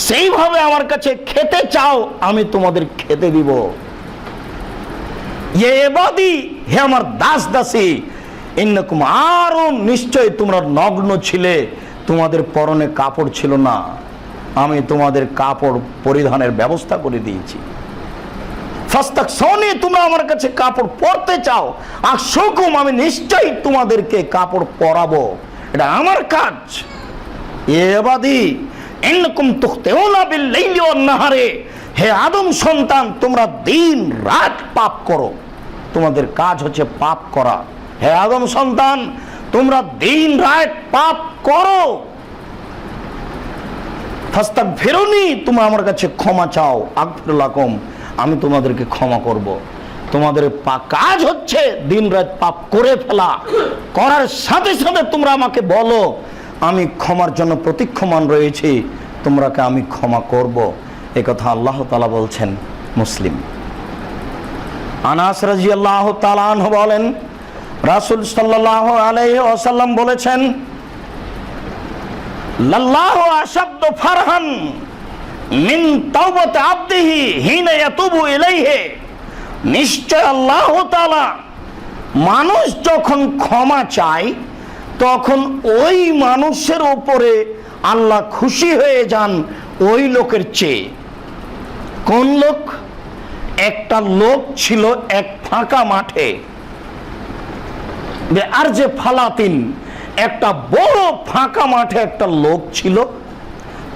সেইভাবে আমার কাছে খেতে চাও আমি তোমাদের খেতে দিব। ইবাদি, হে আমার দাস দাসী, ইন্নাকুম আরুন, নিশ্চয় তোমরা নগ্ন ছিলে, তোমাদের পরনে কাপড় ছিল না, আমি তোমাদের কাপড় পরিধানের ব্যবস্থা করে দিয়েছি। ফাস্তাকসুনি, তোমরা আমার কাছে কাপড় পরতে চাও। আকসুকুম, আমি নিশ্চয়ই তোমাদেরকে কাপড় পরাবো, এটা আমার কাজ। ইবাদি ইন্নাকুম তুখতিউনা বিল লাইলি ওয়ান নাহারে, হে আদম সন্তান, তোমরা দিন রাত পাপ করো, তোমাদের কাজ হচ্ছে পাপ করা। হে আদম সন্তান, তোমরা দিন রাত পাপ করো। ফাস্তাগফিরুনি, তোমরা আমার কাছে ক্ষমা চাও। আগফির লাকুম, আমি তোমাদেরকে ক্ষমা করব। তোমাদের কাজ হচ্ছে দিন রাত পাপ করে ফেলা, করার সাথে সাথে তোমরা আমাকে বলো আমি ক্ষমার জন্য প্রতীক্ষমান রয়েছি, তোমরাকে আমি ক্ষমা করব। এ কথা আল্লাহ তাআলা বলছেন। মুসলিম। আনাস রাদিয়াল্লাহু তাআলা আনহু বলেন, রাসূল সাল্লাল্লাহু আলাইহি ওয়াসাল্লাম বলেছেন, লাল্লাহু আশাদ্দু ফারহান মিন তাওবাতি আবদিহি হিনা ইয়াতুবু ইলাইহি, নিশ্চয় আল্লাহ তাআলা মানুষ যখন ক্ষমা চায় তখন ওই মানুষের উপরে আল্লাহ খুশি হয়ে যান ওই লোকের চেয়ে। কোন লোক? একটা লোক ছিল এক ফাঁকা মাঠে, আর যে ফালাতিন, একটা বড় ফাঁকা মাঠে একটা লোক ছিল।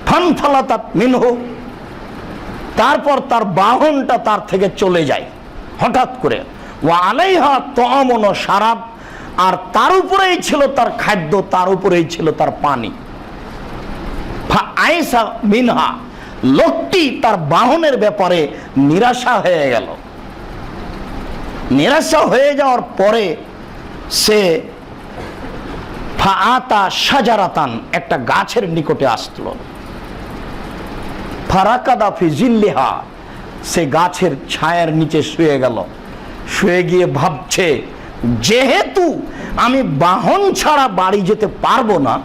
ফানফালাতাত মিনহু, তারপর তার বাহনটা তার থেকে চলে যায় হঠাৎ করে। ওয়া আলাইহা তাআমুন ওয়া শারাব, আর তার উপরেই ছিল তার খাদ্য, তার উপরেই ছিল তার পানি। ফাআইসা মিনহা লোকটি তার বাহনের ব্যাপারে নিরাশা হয়ে গেল। নিরাশা হয়ে যাওয়ার পরে সে ফাআতা শাজারাতান, একটা গাছের নিকটে আসলো। ফারাকাদা ফি জিল্লিহা, সে গাছের ছায়ার নিচে শুয়ে গেল। শুয়ে গিয়ে ভাবছে, যেহেতু আমি বাহন ছাড়া বাড়ি যেতে পারবো না,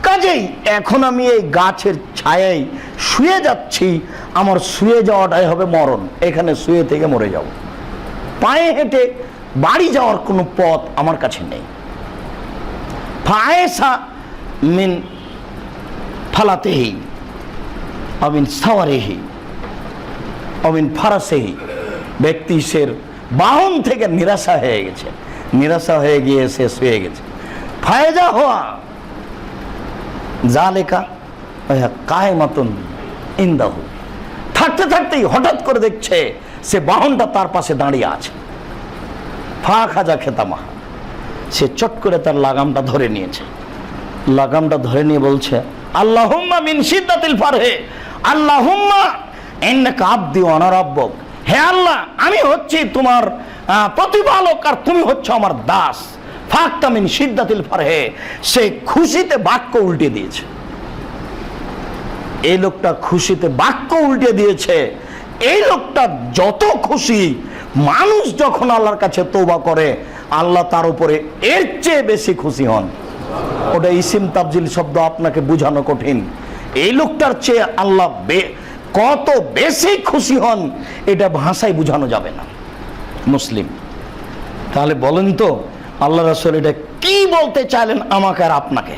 কাজেই এখন আমি এই গাছের ছায়ায় শুয়ে যাচ্ছি, আমার শুয়ে যাওয়াটাই হবে মরণ, এখানে শুয়ে থেকে মরে যাব। পায়ে হেঁটে বাড়ি যাওয়ার কোনো পথ আমার কাছে নেই। ফায়েসা মিন ফালাতেহি অমিন সাওয়ারেহি অমিন ফারাসেহি, ব্যক্তি সে বাহন থেকে নিরাশা হয়ে গেছে, নিরাশা হয়ে গিয়ে সে শুয়ে গেছে। ফায়জা হওয়া জালেকা কায়েমাতুন ইনদাহু, থাকতে থাকতেই হঠাৎ করে দেখছে সে বাহনটা তার পাশে দাঁড়িয়ে আছে। ফা খাজা খেতামাহা, সে চট করে তার লাগামটা ধরে নিয়েছে। লাগামটা ধরে নিয়ে বলছে, আল্লাহুম্মা মিন শিদ্দাতিল ফারহে আল্লাহুম্মা ইন্নাকা আবদি ওয়া আনা রাব্বুক, হে আল্লাহ, আমি হচ্ছি তোমার প্রতিপালক আর তুমি হচ্ছে আমার দাস। ফাক্তা মিন শিদ্দাতিল ফারহে, সে খুশিতে বাক্য উল্টে দিয়েছে। এই লোকটা খুশিতে বাক্য উল্টে দিয়েছে। এই লোকটা যত খুশি, মানুষ যখন আল্লাহর কাছে তওবা করে আল্লাহ তার উপরে এর চেয়ে বেশি খুশি হন। ওটা ইসিম তাবজিল শব্দ আপনাকে বোঝানো কঠিন। এই লোকটার চেয়ে আল্লাহ কত বেশি খুশি হন এটা ভাষায় বোঝানো যাবে না। মুসলিম, তাহলে বলেন তো আল্লাহ রাসূল এটা কি বলতে চাইলেন আমাকে আর আপনাকে?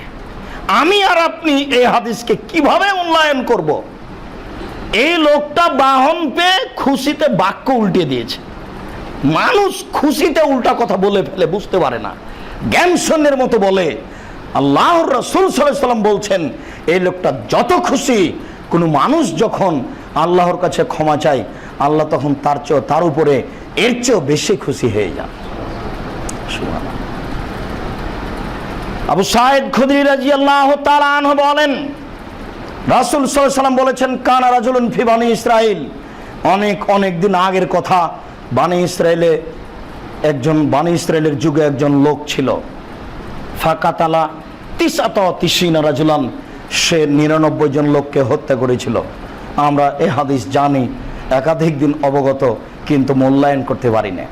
আমি আর আপনি এই হাদিসকে কিভাবে মূল্যায়ন করব? এই লোকটা বাহন পেয়ে খুশিতে বাক্য উল্টে দিয়েছে। মানুষ খুশিতে উল্টা কথা বলে ফেলে, বুঝতে পারে না, জ্ঞান শূন্যের মতো বলে। আল্লাহর রাসূল সাল্লাল্লাহু আলাইহি ওয়াসাল্লাম বলছেন, এই লোকটা যত খুশি, কোনো মানুষ যখন আল্লাহর কাছে ক্ষমা চায় আল্লাহ তখন তার উপরে এর চেয়েও বেশি খুশি হয়ে যান। আবু সাঈদ খুদরি রাদিয়াল্লাহু তাআলা আনহু বলেন, রাসূল সাল্লাল্লাহু আলাইহি ওয়াসাল্লাম বলেছেন, কানা রাজুলুন ফি বানি ইসরাঈল, অনেক দিন আগের কথা, বানি ইসরাঈলের যুগে একজন লোক ছিল। ফাকাতালা 99 রাজুলান, সে 99 জন লোককে হত্যা করেছিল। আমরা এই হাদিস জানি, একাধিক দিন অবগত, কিন্তু মূল্যায়ন করতে পারি না।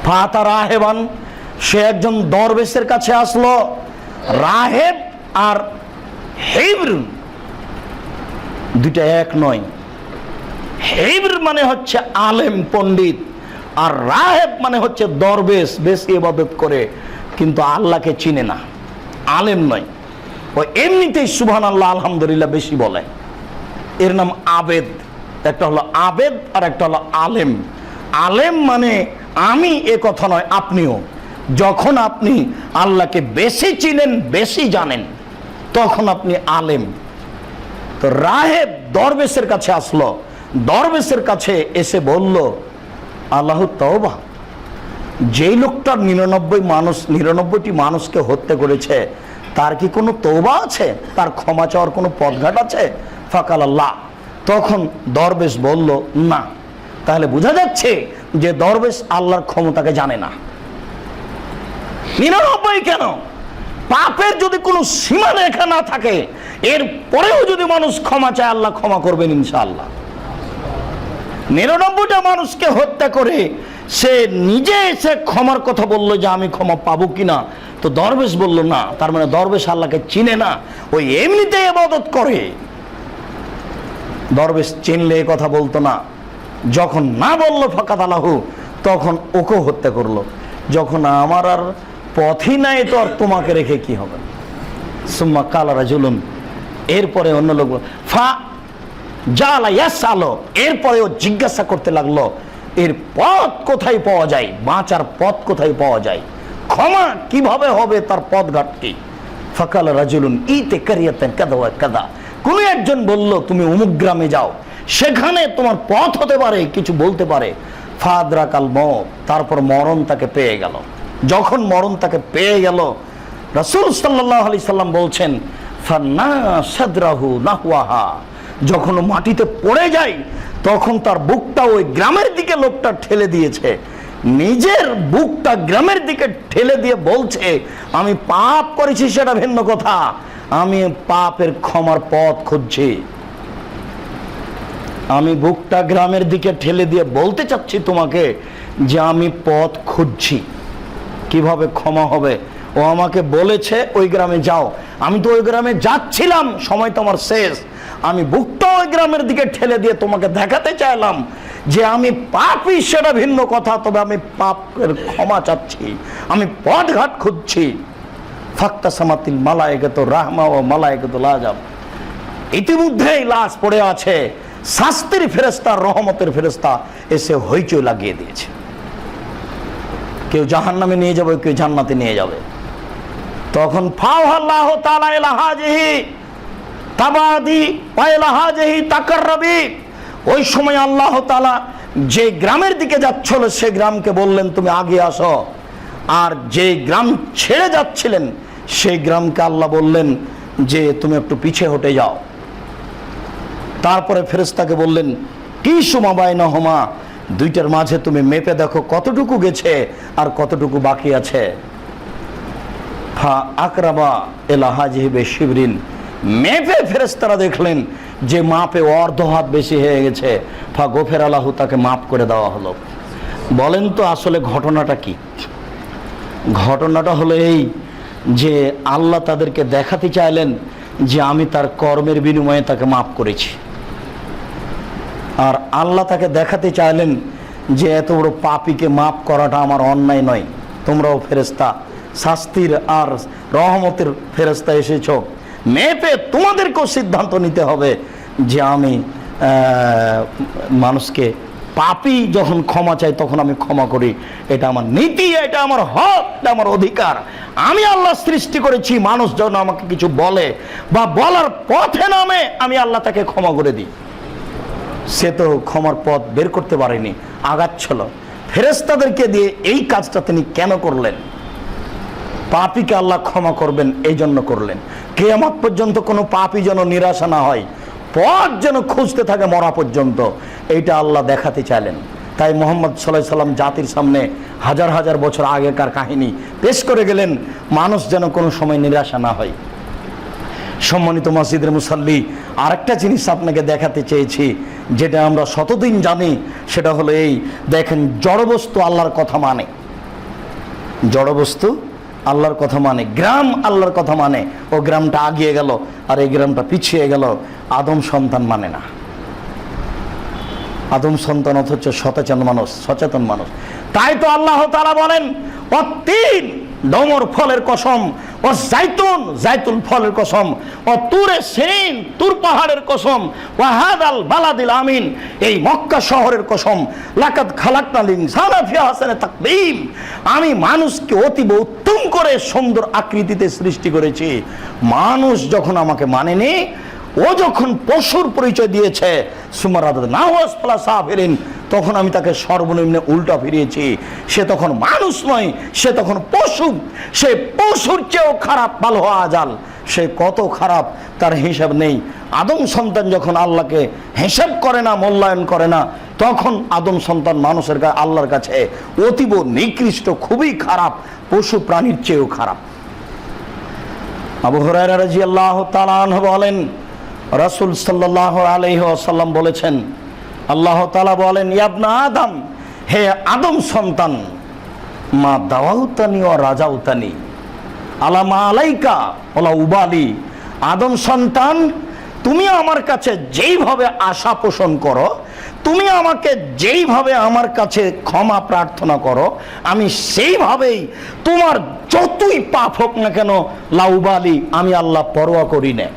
ফাতা রাহেবান, সে একজন দরবেশের কাছে আসলো। রাহেব আর হেবর দুইটা এক নয়। হেবর মানে হচ্ছে আলেম পণ্ডিত, আর রাহেব মানে হচ্ছে দরবেশ, বেশি ইবাদত করে কিন্তু আল্লাহকে চিনে না, আলেম নয়। ও এমনিতেই সুবহানাল্লাহ আলহামদুলিল্লাহ বেশি বলে, এর নাম আবেদ। একটা হলো আবেদ আর একটা হলো আলেম। আলেম মানে আমি, এ কথা নয়, আপনিও। যখন আপনি আল্লাহকে বেশি চিনেন, বেশি জানেন, তখন আপনি আলেম। তো রাহেব দরবেশের কাছে আসলো। দরবেশের কাছে এসে বলল, আল্লাহ তওবা, যেই লোকটা 99টি মানুষকে হত্যা করেছে তার কি কোনো তওবা আছে? তার ক্ষমা চাওয়ার কোনো পথঘাট আছে? ফাকাল আল্লাহ, তখন দরবেশ বলল না। তাহলে বোঝা যাচ্ছে যে দরবেশ আল্লাহর ক্ষমতাকে জানে না। 99 কেন? পাপের যদি কোনো সীমারেখা না থাকে, এর পরেও যদি মানুষ ক্ষমা চায় আল্লাহ ক্ষমা করবেন ইনশাআল্লাহ। 99টা মানুষকে হত্যা করে সে নিজে এসে ক্ষমার কথা বললো যে আমি ক্ষমা পাবো কিনা, তো দরবেশ বলল না। তার মানে দরবেশ আল্লাহকে চিনে না, ওই এমনিতে ইবাদত করে। দরবেশ চিনলে এ কথা বলতো না। যখন না বললো ফাকাত আলাহু, তখন ওকে হত্যা করলো। যখন আমার আর পথই নাই, তো আর তোমাকে রেখে কি হবে? সুম্মা কালা রাজুলুন, এরপরে অন্য লোক ফা জালা ইয়াসালো, এরপরে ও জিজ্ঞাসা করতে লাগলো এর পথ কোথায় পাওয়া যায়, বাঁচার পথ কোথায় পাওয়া যায়, ক্ষমা কিভাবে হবে, তার পথঘাট কি? ফাকাল রাজুলুন ইতে কারিয়াতান কাদা ওয়া কাদা, কোন একজন বলল তুমি অমুক গ্রামে যাও, সেখানে তোমার পথ হতে পারে, কিছু বলতে পারে। ফাদরাকাল মওত, তারপর মরণ তাকে পেয়ে গেল। যখন মরণ তাকে পেয়ে গেল, রাসূল সাল্লাল্লাহু আলাইহি সাল্লাম বলছেন, ফান্না সাদরাহু নাহওয়াহা, যখন মাটিতে পড়ে যায় তখন তার বুকটা ওই গ্রামের দিকে লোকটা ঠেলে দিয়েছে, নিজের বুকটা গ্রামের দিকে ঠেলে দিয়ে বলছে, আমি পাপ করেছি সেটা ভিন্ন কথা, আমি পাপের ক্ষমার পথ খুঁজছি। আমি বুকটা গ্রামের দিকে ঠেলে দিয়ে বলতে চাচ্ছি তোমাকে যে আমি পথ খুঁজছি, কিভাবে ক্ষমা হবে। ও আমাকে বলেছে ওই গ্রামে যাও, আমি তো ওই গ্রামে যাচ্ছিলাম, সময় তো আমার শেষ। আমি বুকটা ওই গ্রামের দিকে ঠেলে দিয়ে তোমাকে দেখাতে চাইলাম যে আমি পাপী সেটা ভিন্ন কথা, তবে আমি পাপের ক্ষমা চাচ্ছি, আমি পথঘাট খুঁজছি। ফাক্তা সামাতিল মালায়েকাতুর রাহমা ও মালায়েকাতুল আযাব, ইতিমধ্যেই লাশ পড়ে আছে, শাস্তির ফেরেশতা রহমতের ফেরেশতা এসে হইচই লাগিয়ে দিয়েছে। কেউ জাহান্নামে নিয়ে যাবে, কেউ জান্নাতে নিয়ে যাবে। তখন ফাওয়াল্লাহু তাআলা ইলা হাজিহি তাবাদি ওয়া ইলা হাজিহি তাকাররবি, ওই সময় আল্লাহ তাআলা যে গ্রামের দিকে যাচ্ছিল সে গ্রামকে বললেন তুমি আগে আসো, আর যে গ্রাম ছেড়ে যাচ্ছিলেন সেই গ্রামকে আল্লাহ বললেন যে তুমি একটু পিছে হটে যাও। তারপরে ফেরেশতাকে বললেন কি সুমা বাইনাহুমা, দুইটার মাঝে তুমি মেপে দেখো কতটুকু গেছে আর কতটুকু বাকি আছে। ফা আকরাবা ইলা হাজিহি বিশিবরিন, মেপে ফেরেশতারা দেখলেন যে মাপে অর্ধ হাত বেশি হয়ে গেছে। ফা গফির লাহু, তাকে মাফ করে দেওয়া হলো। বলেন তো আসলে ঘটনাটা কি? ঘটনাটা হলো এই যে আল্লাহ তাদেরকে দেখাতে চাইলেন যে আমি তার কর্মের বিনিময়ে তাকে মাফ করেছি, আর আল্লাহ তাকে দেখাতে চাইলেন যে এত বড় পাপীকে মাফ করাটা আমার অন্যায় নয়। তোমরাও ফেরেশতা, শাস্তির আর রহমতের ফেরেশতা এসেছো, মেপে তোমাদেরকেও সিদ্ধান্ত নিতে হবে যে আমি মানুষকে পাপী যখন ক্ষমা চাই তখন আমি ক্ষমা করি। এটা আমার নীতি, এটা আমার হক, এটা আমার অধিকার। আমি আল্লাহ সৃষ্টি করেছি, মানুষ যখন আমাকে কিছু বলে বা বলার পথে নামে আমি আল্লাহ তাকে ক্ষমা করে দিই। সে তো ক্ষমার পথ বের করতে পারেনি, আগাচ্ছিল। ফেরেশতাদেরকে দিয়ে এই কাজটা তিনি কেন করলেন? পাপীকে আল্লাহ ক্ষমা করবেন এই জন্য করলেন, কিয়ামত পর্যন্ত কোনো পাপী যেন নিরাশা না হয়, পথ যেন খুঁজতে থাকে মরা পর্যন্ত, এইটা আল্লাহ দেখাতে চাইলেন। তাই মুহাম্মদ সাল্লাল্লাহু আলাইহি সাল্লাম জাতির সামনে হাজার হাজার বছর আগেকার কাহিনী পেশ করে গেলেন, মানুষ যেন কোনো সময় নিরাশা না হয়। সম্মানিত মসজিদের মুসাল্লি, আরেকটা জিনিস আপনাকে দেখাতে চেয়েছি যেটা আমরা শতদিন জানি, সেটা হলো এই দেখেন, জড়বস্তু আল্লাহর কথা মানে, জড়বস্তু আল্লাহর কথা মানে, গ্রাম আল্লাহর কথা মানে, ও গ্রামটা আগিয়ে গেল আর এই গ্রামটা পিছিয়ে গেল। আদম সন্তান মানে না, আদম সন্তান অথচ সচেতন মানুষ। তাই তো আল্লাহ তাআলা বলেন অতীন, ডমর ফলের কসম, ও জাইতুল ফলের কসম, ও তুরে সিন, তুর পাহাড়ের কসম, ও হাদাল বালাদিল আমিন, এই মক্কা শহরের কসম, লাকাদ খালাকনাল ইনসানা ফি আহসানি তাকবীম, আমি মানুষকে অতীব উত্তম করে সুন্দর আকৃতিতে সৃষ্টি করেছি। মানুষ যখন আমাকে মানেনি, ও যখন পশুর পরিচয় দিয়েছে, তখন আমি তাকে সর্বনিম্নে উল্টা ফিরিয়েছি। সে তখন মানুষ নয়, সে তখন পশু। সে পশুর চেয়েও খারাপ, ভালো হওয়া জাল, সে কত খারাপ তার হিসাব নেই। আদম সন্তান যখন আল্লাহকে হিসাব করে না, মূল্যায়ন করে না, তখন আদম সন্তান মানুষের আল্লাহর কাছে অতীব নিকৃষ্ট, খুবই খারাপ, পশু প্রাণীর চেয়েও খারাপ। আবু হুরায়রা রাদিয়াল্লাহু তাআলা আনহু বলেন, রাসূল সাল্লাল্লাহু আলাইহি ওয়াসাল্লাম বলেছেন, আল্লাহ তাআলা বলেন, ইবনা আদম, হে আদম সন্তান, মা দাওয়াউতানি ওয়া রাজাউতানি আলা মা আলাইকা ওয়ালা উবালি, আদম সন্তান, তুমি আমার কাছে যেইভাবে আশা পোষণ করো, তুমি আমাকে যেইভাবে আমার কাছে ক্ষমা প্রার্থনা করো, আমি সেইভাবেই তোমার যতই পাপ হোক না কেন, লাউবালি, আমি আল্লাহ পরোয়া করি না,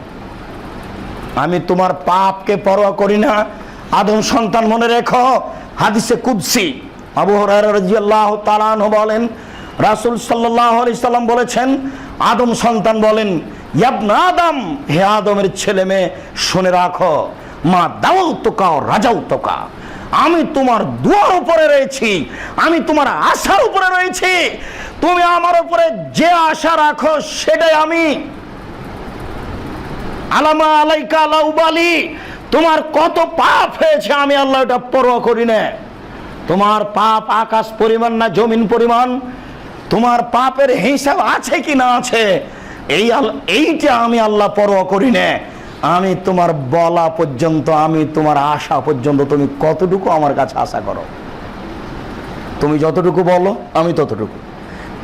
আমি তোমার পাপকে পরোয়া করি না। আদম সন্তান, মনে রেখো, হাদিসে কুদসি আবু হুরায়রা রাদিয়াল্লাহু তাআলা আনহু বলেন, রাসূল সাল্লাল্লাহু আলাইহি সাল্লাম বলেছেন, আদম সন্তান বলেন, ইবনা আদম, হে আদমের ছেলে মেয়ে, শুনে রাখো, মা দাওয়াতুকা ও রাজাউতুকা, আমি তোমার দুয়ার উপরে রয়েছি, আমি তোমার আশার উপরে রয়েছি, তুমি আমার উপরে যে আশা রাখো সেটাই আমি। আলামা আলাইকা লাউবালি, তোমার কত পাপ হয়েছে আমি আল্লাহ এটা পরোয়া করি না। তোমার পাপ আকাশ পরিমাণ না জমিন পরিমাণ, তোমার পাপের হিসাব আছে কি না আছে এইটা আমি আল্লাহ পরোয়া করি না। আমি তোমার বলা পর্যন্ত, আমি তোমার আশা পর্যন্ত, তুমি কতটুকু আমার কাছে আশা করো। তুমি যতটুকু বলো আমি ততটুকু,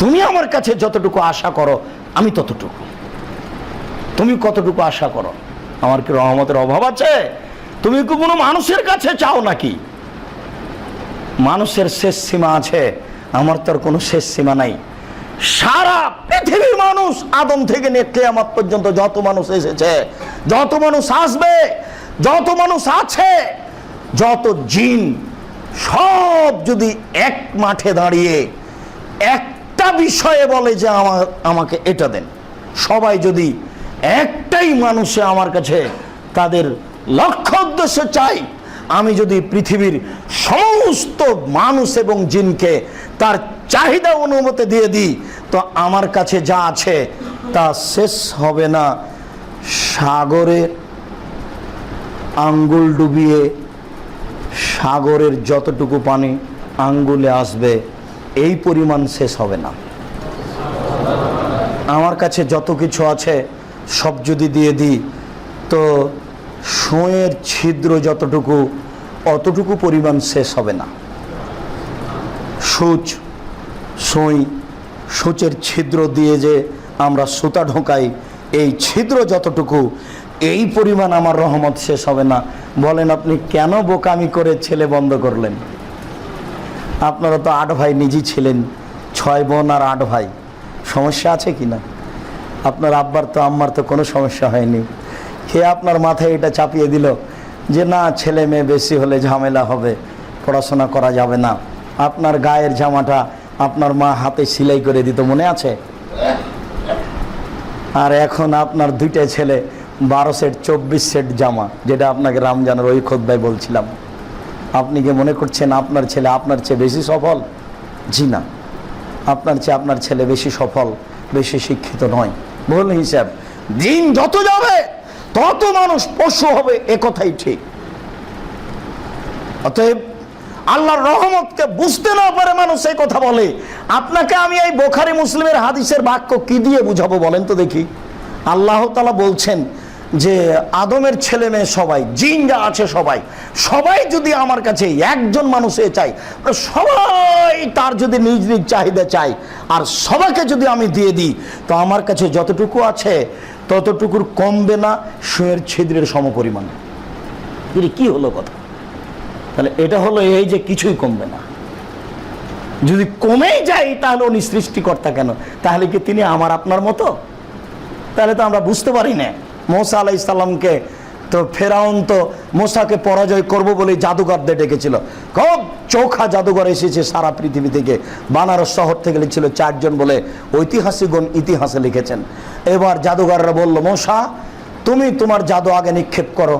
তুমি আমার কাছে যতটুকু আশা করো আমি ততটুকু। তুমি কতটুকু আশা করো? আমার কি রহমতের অভাব আছে? তুমি কি কোনো মানুষের কাছে চাও নাকি? মানুষের শেষ সীমা আছে, আমার তো আর কোনো শেষ সীমা নাই। সারা পৃথিবীর মানুষ আদম থেকে নিয়ে কিয়ামত পর্যন্ত যত মানুষ এসেছে, যত মানুষ আসবে, যত মানুষ আছে, যত জিন, সব যদি এক মাঠে দাঁড়িয়ে একটা বিষয়ে বলে যে আমাকে এটা দেন, সবাই যদি একটাই মানুষে আমার কাছে তাদের লক্ষ্য উদ্দেশ্য চাই, আমি যদি পৃথিবীর সমস্ত মানুষ এবং জিনকে তার চাহিদা অনুমতি দিয়ে দিই, তো আমার কাছে যা আছে তা শেষ হবে না। সাগরে আঙ্গুল ডুবিয়ে সাগরের যতটুকু পানি আঙ্গুলে আসবে এই পরিমাণ শেষ হবে না। আমার কাছে যত কিছু আছে সব যদি দিয়ে দিই, তো সুঁয়ের ছিদ্র যতটুকু, অতটুকু পরিমাণ শেষ হবে না। সূচের ছিদ্র দিয়ে যে আমরা সুতা ঢোকাই, এই ছিদ্র যতটুকু, এই পরিমাণ আমার রহমত শেষ হবে না। বলেন আপনি কেন বোকামি করে ছেলে বন্ধ করলেন? আপনারা তো 8 ভাই নিজেই ছিলেন, 6 বোন আর 8 ভাই, সমস্যা আছে কি না? আপনার আব্বার তো আম্মার তো কোনো সমস্যা হয়নি। কে আপনার মাথায় এটা চাপিয়ে দিল যে না, ছেলে মেয়ে বেশি হলে ঝামেলা হবে, পড়াশোনা করা যাবে না? আপনার গায়ের জামাটা আপনার মা হাতে সেলাই করে দিত, মনে আছে? আর এখন আপনার 2টা ছেলে 12 সেট 24 সেট জামা, যেটা আপনাকে রমজানের ওই খুতবায় বলছিলাম। আপনি কি মনে করছেন আপনার ছেলে আপনার চেয়ে বেশি সফল? জি না, আপনার ছেলে বেশি সফল, বেশি শিক্ষিত নয়। ভুল হিসাব। দিন যত যাবে তত মানুষ পশু হবে, একথাই ঠিক। অতএব আল্লাহর রহমতকে বুঝতে না পারে মানুষ এই কথা বলে। আপনাকে আমি এই বুখারী মুসলিমের হাদিসের বাক্য কি দিয়ে বুঝাবো বলেন তো দেখি? আল্লাহ তাআলা বলছেন যে আদমের ছেলে মেয়ে সবাই, জিন যা আছে সবাই যদি আমার কাছে একজন মানুষে চাই, সবাই তার যদি নিজ নিজ চাহিদা চাই, আর সবাইকে যদি আমি দিয়ে দিই, তো আমার কাছে যতটুকু আছে ততটুকুর কমবে না সুঁয়ের ছিদ্রের সমপরিমাণ। কি হলো কথা? তাহলে এটা হলো এই যে কিছুই কমবে না। যদি কমেই যায় তাহলে উনি সৃষ্টিকর্তা কেন? তাহলে কি তিনি আমার আপনার মতো? তাহলে তো আমরা বুঝতে পারি না। মুসা আলাইহিস সালামকে তো ফেরাউন তো মুসাকে পরাজয় করব বলে জাদুকরদের ডেকেছিল। খুব চোখা জাদুঘর এসেছে সারা পৃথিবী থেকে, বানারস শহর থেকে লিখছিল 4 জন বলে ঐতিহাসিকগণ ইতিহাসে লিখেছেন। এবার জাদুঘররা বলল, মুসা তুমি তোমার জাদু আগে নিক্ষেপ করো।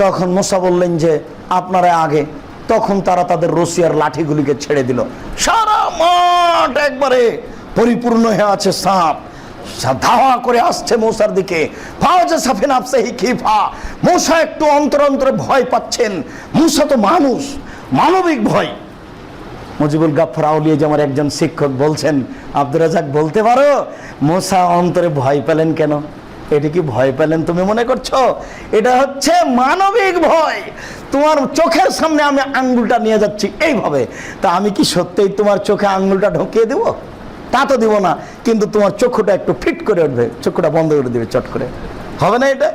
তখন মুসা বললেন যে আপনারা আগে। তখন তারা তাদের রশিয়ার লাঠিগুলিকে ছেড়ে দিল। সারা মাঠ একবারে পরিপূর্ণ হয়ে আছে সাপ, ধাওয়া করে আসছে মূসার দিকে। মূসা একটু অন্তরে ভয় পাচ্ছেন। মূসা তো মানুষ, মানবিক ভয়। মুজিবুল গাফফার আউলিয়া যে আমার একজন শিক্ষক বলছেন, আব্দুর রাজাক বলতে পারো মূসা অন্তরে ভয় পেলেন কেন? এটা কি ভয় পেলেন তুমি মনে করছো? এটা হচ্ছে মানবিক ভয়। তোমার চোখের সামনে আমি আঙ্গুলটা নিয়ে যাচ্ছি এইভাবে, তা আমি কি সত্যিই তোমার চোখে আঙ্গুলটা ঢুকিয়ে দেবো? তা তো দিব না, কিন্তু তোমার চক্ষুটা একটু ফিট করে উঠবে, চক্ষুটা বন্ধ করে দেবে চট করে, হবে না? এটা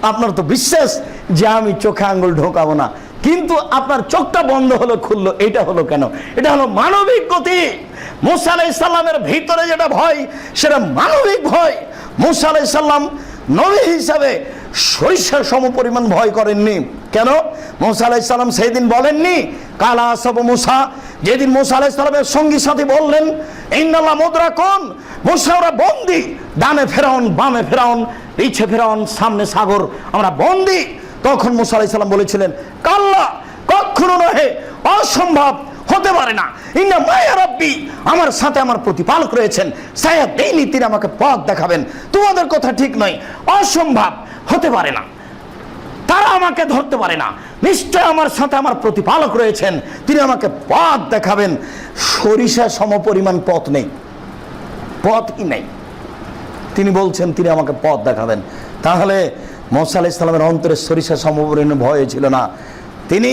আপনার তো বিশ্বাস যে আমি চোখে আঙ্গুল ঢোকাবো না, কিন্তু আপনার চোখটা বন্ধ হলো খুললো, এটা হলো কেন? এটা হলো মানবিক গতি। মূসা আলাইহিস সালামের ভিতরে যেটা ভয় সেটা মানবিক ভয়। মূসা আলাইহিস সালাম নবী হিসাবে সরিষার সমপরিমাণ ভয় করেননি। কেন? মূসা আলাইহিস সালাম সেই দিন বলেননি কালা আসব মূসা, যেদিন মূসা আলাইহিস সালামের সঙ্গী সাথী বললেন ইন্নাল্লাহ মুদরাকুন, মূসা ওরা বন্দী, ডানে ফেরাউন বামে ফেরাউন, পিছে ফেরাউন সামনে সাগর, আমরা বন্দী। তখন মূসা আলাইহিস সালাম বলেছিলেন কাল্লা, কখনো নহে, অসম্ভব, হতে পারে না। ইন্না মায়া রাব্বি, আমার সাথে আমার প্রতিপালক রয়েছেন, সায়াহদিনী, তিনি আমাকে পথ দেখাবেন। তোমাদের কথা ঠিক নয়, অসম্ভব, হতে পারে না। তারা আমাকে ধরতে পারে না। নিশ্চয় আমার সাথে আমার প্রতিপালক রয়েছেন, তিনি আমাকে পথ দেখাবেন। সরিষা সমপরিমাণ পথ নেই, পথই নেই। তিনি বলছেন তিনি আমাকে পথ দেখাবেন। তাহলে মুসা আলাইহিস সালামের অন্তরে সরিষা সমপরিমাণ ভয় ছিল না, তিনি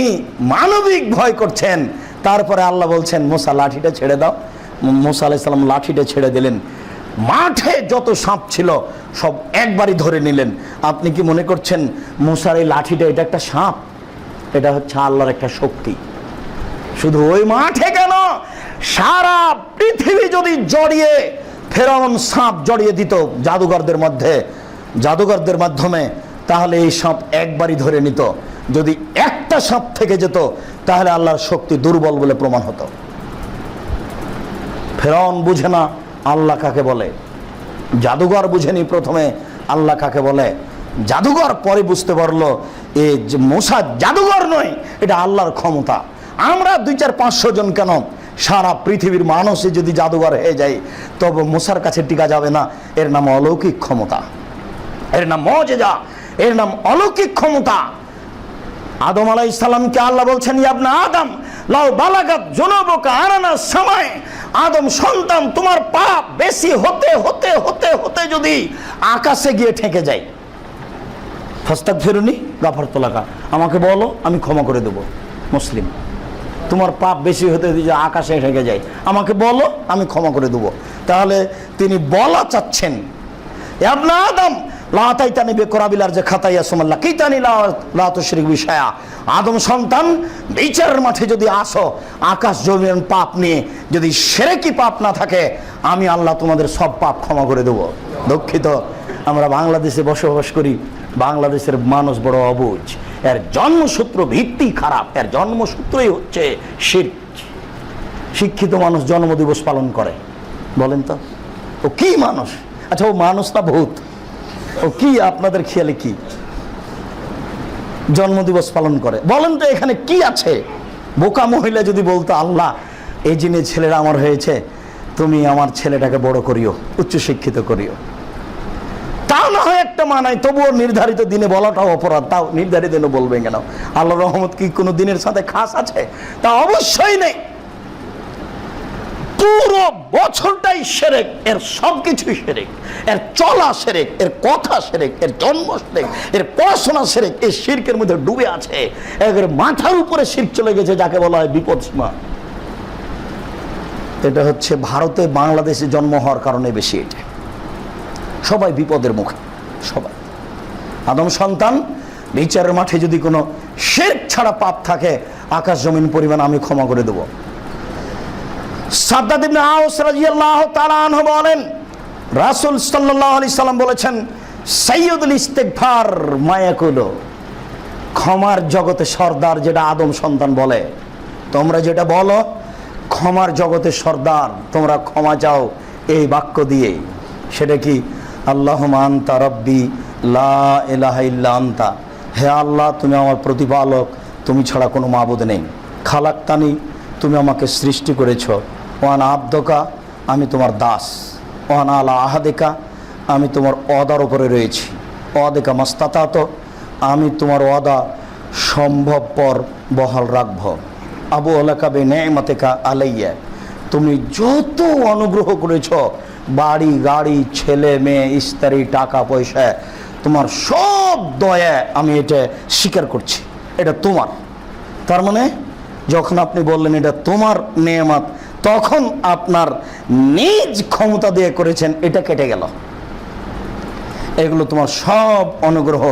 মানবিক ভয় করছেন। তারপরে আল্লাহ বলছেন মুসা লাঠিটা ছেড়ে দাও। মুসা আলাইহিস সালাম লাঠিটা ছেড়ে দিলেন। মাঠে যত সাপ ছিল সব একবারই ধরে নিলেন। আপনি কি মনে করছেন মুসার এই লাঠিটা এটা একটা সাপ? এটা হচ্ছে আল্লাহর একটা শক্তি। শুধু ওই মাঠে কেন, সারা পৃথিবী যদি জড়িয়ে ফেরাউন সাপ জড়িয়ে দিত জাদুঘরদের মাধ্যমে, তাহলে এই সাপ একবারই ধরে নিত। যদি একটা সাপ থেকে যেত তাহলে আল্লাহর শক্তি দুর্বল বলে প্রমাণ হতো। ফেরাউন বুঝে না আল্লাহ কাকে বলে, জাদুঘর বুঝেনি প্রথমে আল্লাহ কাকে বলে। জাদুঘর পরে বুঝতে পারলো এই মুসা জাদুঘর নয়, এটা আল্লাহর ক্ষমতা। আমরা 200-500 জন কেন, সারা পৃথিবীর মানুষই যদি জাদুঘর হয়ে যায় তবে মুসার কাছে টিকা যাবে না। এর নাম অলৌকিক ক্ষমতা, এর নাম মুজিজা, এর নাম অলৌকিক ক্ষমতা। আদম আলাইহিস সালামকে আল্লাহ বলছেন ইবনে আদম লাউ বালাগাত যুনুবুকা আনানা সামায়, আদম সন্তান তোমার পাপ বেশি হতে হতে হতে হতে যদি আকাশে গিয়ে ঠেকে যায়, ফাস্তাগফিরুনি গাফারতু লাকা, আমাকে বলো আমি ক্ষমা করে দেব। মুসলিম, তোমার পাপ বেশি হতে যদি আকাশে ঠেকে যায় আমাকে বলো আমি ক্ষমা করে দেব। তাহলে তিনি বলা চাচ্ছেন ইবনে আদম লাতাইতানি বিকরাবিলার যে খাতাইয়া সুমাল্লাহ কিতানি লা তুশরিক বিশায়া, আদম সন্তান বিচারের মাঠে যদি আসো আকাশ জমিন পাপ নিয়ে, যদি শিরকি পাপ না থাকে আমি আল্লাহ তোমাদের সব পাপ ক্ষমা করে দেব। দুঃখিত, আমরা বাংলাদেশে বসবাস করি, বাংলাদেশের মানুষ বড় অবুঝ, এর জন্মসূত্র ভিত্তি খারাপ, এর জন্মসূত্রই হচ্ছে শিরক। শিক্ষিত মানুষ জন্মদিবস পালন করে, বলেন তো ও কি মানুষ? আচ্ছা ও মানুষ না ভূত? ও কি আপনাদের খেয়ালে কি জন্মদিবস পালন করে? বলেন তো এখানে কি আছে? বোকা মহিলা যদি বলতো আল্লাহ এই জিনে ছেলেরা আমার হয়েছে, তুমি আমার ছেলেটাকে বড় করিও, উচ্চশিক্ষিত করিও, তাও না হয় একটা মানায়, তবুও নির্ধারিত দিনে বলাটাও অপরাধ। তাও নির্ধারিত দিনে বলবেন কেন? আল্লাহর রহমত কি কোনো দিনের সাথে খাস আছে? তা অবশ্যই নেই। পুরো বছরটাই শিরক, এর সবকিছুই শিরক, এর চলা শিরক, এর কথা শিরক, এর জন্ম শিরক, এর পড়াশোনা শিরক। এই শিরকের মধ্যে ডুবে আছে, একেবারে মাথার উপরে শিরক চলে গেছে, যাকে বলা হয় বিপদসীমা। এটা হচ্ছে ভারতে বাংলাদেশে জন্ম হওয়ার কারণে বেশি। এটা সবাই বিপদের মুখে, সবাই। আদম সন্তান বিচারের মাঠে যদি কোনো শিরক ছাড়া পাপ থাকে আকাশ জমিন পরিমাণ আমি ক্ষমা করে দেব। সাদ্দাদ ইবনে আওস রাদিয়াল্লাহু তাআলা আনহু বলেন রাসূল সাল্লাল্লাহু আলাইহি সাল্লাম বলেছেন সাইয়্যিদুল ইস্তিগফার মা ইয়াকুলু, ক্ষমার জগতে সর্দার যেটা আদম সন্তান বলে, তোমরা যেটা বলো ক্ষমার জগতে সর্দার, তোমরা ক্ষমা চাও এই বাক্য দিয়ে। সেটা কি? আল্লাহুম্মা আনতা রাব্বি লা ইলাহা ইল্লা আনতা, হে আল্লাহ তুমি আমার প্রতিপালক, তুমি ছাড়া কোনো মাবুদ নেই। খালাক্তানি, তুমি আমাকে সৃষ্টি করেছ। ওয়ানা আব্দকা, আমি তোমার দাস। ওয়ানা আলা আহাদেকা, আমি তোমার ওয়াদার উপরে রয়েছি। ওয়াদেকা মাস্তাতাত, আমি তোমার ওয়াদা সম্ভবপর বহাল রাখব। আবু আলাকা বে নেমাতেকা আলাইয়া, তুমি যত অনুগ্রহ করেছ, বাড়ি গাড়ি ছেলে মেয়ে স্ত্রী টাকা পয়সা, তোমার সব দয়া আমি এটা স্বীকার করছি, এটা তোমার। তার মানে যখন আপনি বললেন এটা তোমার নেয়ামত, তখন আপনার নিজ ক্ষমতা দিয়ে করেছেন, এটা কেটে গেল। এগুলো তোমার সব অনুগ্রহ।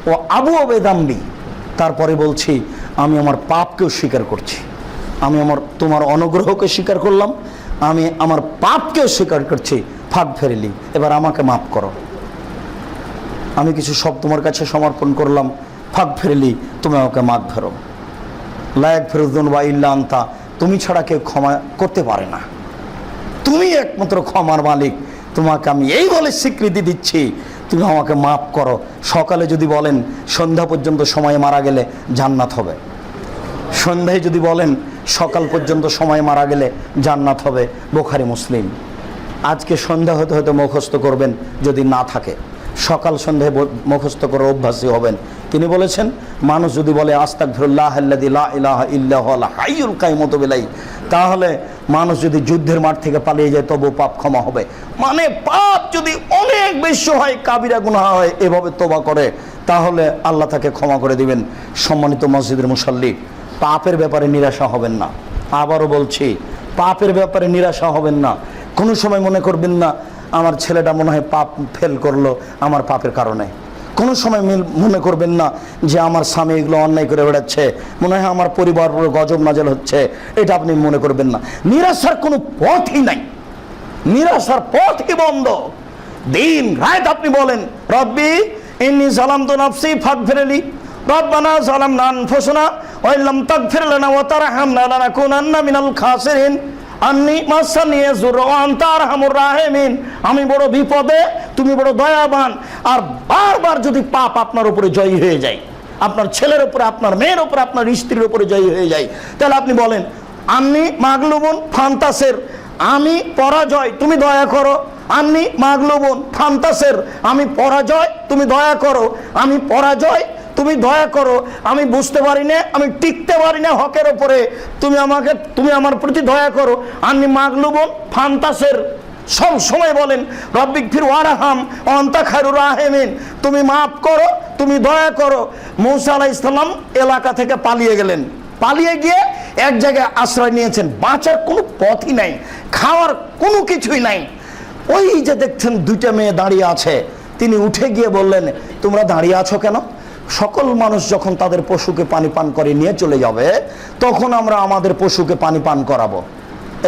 ও আবু বেদাম্বি, তারপরে বলছি আমি আমার পাপকেও স্বীকার করছি, আমি তোমার অনুগ্রহকে স্বীকার করলাম, আমি আমার পাপকেও স্বীকার করছি। ফাঁক ফেরিলি, এবার আমাকে মাফ করো। আমি কিছু সব তোমার কাছে সমর্পণ করলাম, ফাঁক ফেরিলি, তুমি আমাকে মাফ ফেরো। লায়াক ফেরুদ্দুন বা ইল্লা আনতা, তুমি ছাড়া কেউ ক্ষমা করতে পারে না, তুমি একমাত্র ক্ষমার মালিক। তোমাকে আমি এই বলে স্বীকৃতি দিচ্ছি, তুমি আমাকে মাফ করো। সকালে যদি বলেন সন্ধ্যা পর্যন্ত সময় মারা গেলে জান্নাত হবে, সন্ধ্যায় যদি বলেন সকাল পর্যন্ত সময় মারা গেলে জান্নাত হবে। বুখারী মুসলিম। আজকে সন্ধ্যা হতে হতে মুখস্থ করবেন যদি না থাকে, সকাল সন্ধ্যায় মুখস্থ করে অভ্যাসী হবেন। তিনি বলেছেন, মানুষ যদি বলে আস্তাগফিরুল্লাহাল্লাযী লা ইলাহা ইল্লা হুয়াল হাইয়ুল কাইয়ুমু বিলাইহি, তাহলে মানুষ যদি যুদ্ধের মাঠ থেকে পালিয়ে যায় তবু পাপ ক্ষমা হবে। মানে পাপ যদি অনেক বেশি হয়, কাবিরা গুনাহ হয়, এভাবে তওবা করে, তাহলে আল্লাহ তাকে ক্ষমা করে দিবেন। সম্মানিত মসজিদের মুসাল্লি, পাপের ব্যাপারে নিরাশা হবেন না। আবারও বলছি, পাপের ব্যাপারে নিরাশা হবেন না। কোনো সময় মনে করবেন না আমার ছেলেটা মনে হয় পাপ ফেল করলো আমার পাপের কারণে। কোনো সময় মনে করবেন না যে আমার স্বামী এগুলো অন্যায় করে বেড়াচ্ছে, মনে হয় আমার পরিবার গজব নাজেল হচ্ছে, এটা আপনি মনে করবেন না। নিরাশার কোনো পথই নাই, নিরাশার পথই বন্ধ। দিন রাত আপনি বলেন, রব্বি ইন্নী যালামতু নাফসি ফাগফিরলি, রব্বানা যালামনা আনফুসানা ওয়া ইল্লাম তাগফির লানা ওয়া তারহামনা লানাকুনান্না মিনাল খাসিরিন আন্নী মাসানি ইয়াযুর ওয়া আনতা আরহামুর রাহিমিন। আমি বড় বিপদে, তুমি বড় দয়াবান। আর বারবার যদি পাপ আপনার উপরে জয়ী হয়ে যায়, আপনার ছেলের উপরে, আপনার মেয়ের উপরে, আপনার স্ত্রীর উপরে জয়ী হয়ে যায়, তাহলে আপনি বলেন আন্নী মাগলুবুন ফান্তাসির, আমি পরাজয়, তুমি দয়া করো। আন্নী মাগলুবুন ফান্তাসির, আমি পরাজয়, তুমি দয়া করো। আমি পরাজয়, তুমি দয়া করো। আমি বুঝতে পারি না, আমি টিকতে পারি না হকের উপরে, তুমি আমার প্রতি দয়া করো। আন্নী মাগলুবুন ফান্তাসির, সব সময় বলেন রব্বিগফির ওয়ারহাম ওয়া আনতা খায়রুর রাহিমিন, তুমি মাফ করো, তুমি দয়া করো। মূসা আলাইহিস সালাম এলাকা থেকে পালিয়ে গেলেন, পালিয়ে গিয়ে এক জায়গায় আশ্রয় নিয়েছেন। বাঁচার কোনো পথই নাই, খাওয়ার কোনো কিছুই নাই। ওই যে দেখছেন দুইটা মেয়ে দাঁড়িয়ে আছে, তিনি উঠে গিয়ে বললেন, তোমরা দাঁড়িয়ে আছো কেন? সকল মানুষ যখন তাদের পশুকে পানি পান করে নিয়ে চলে যাবে, তখন আমরা আমাদের পশুকে পানি পান করাবো।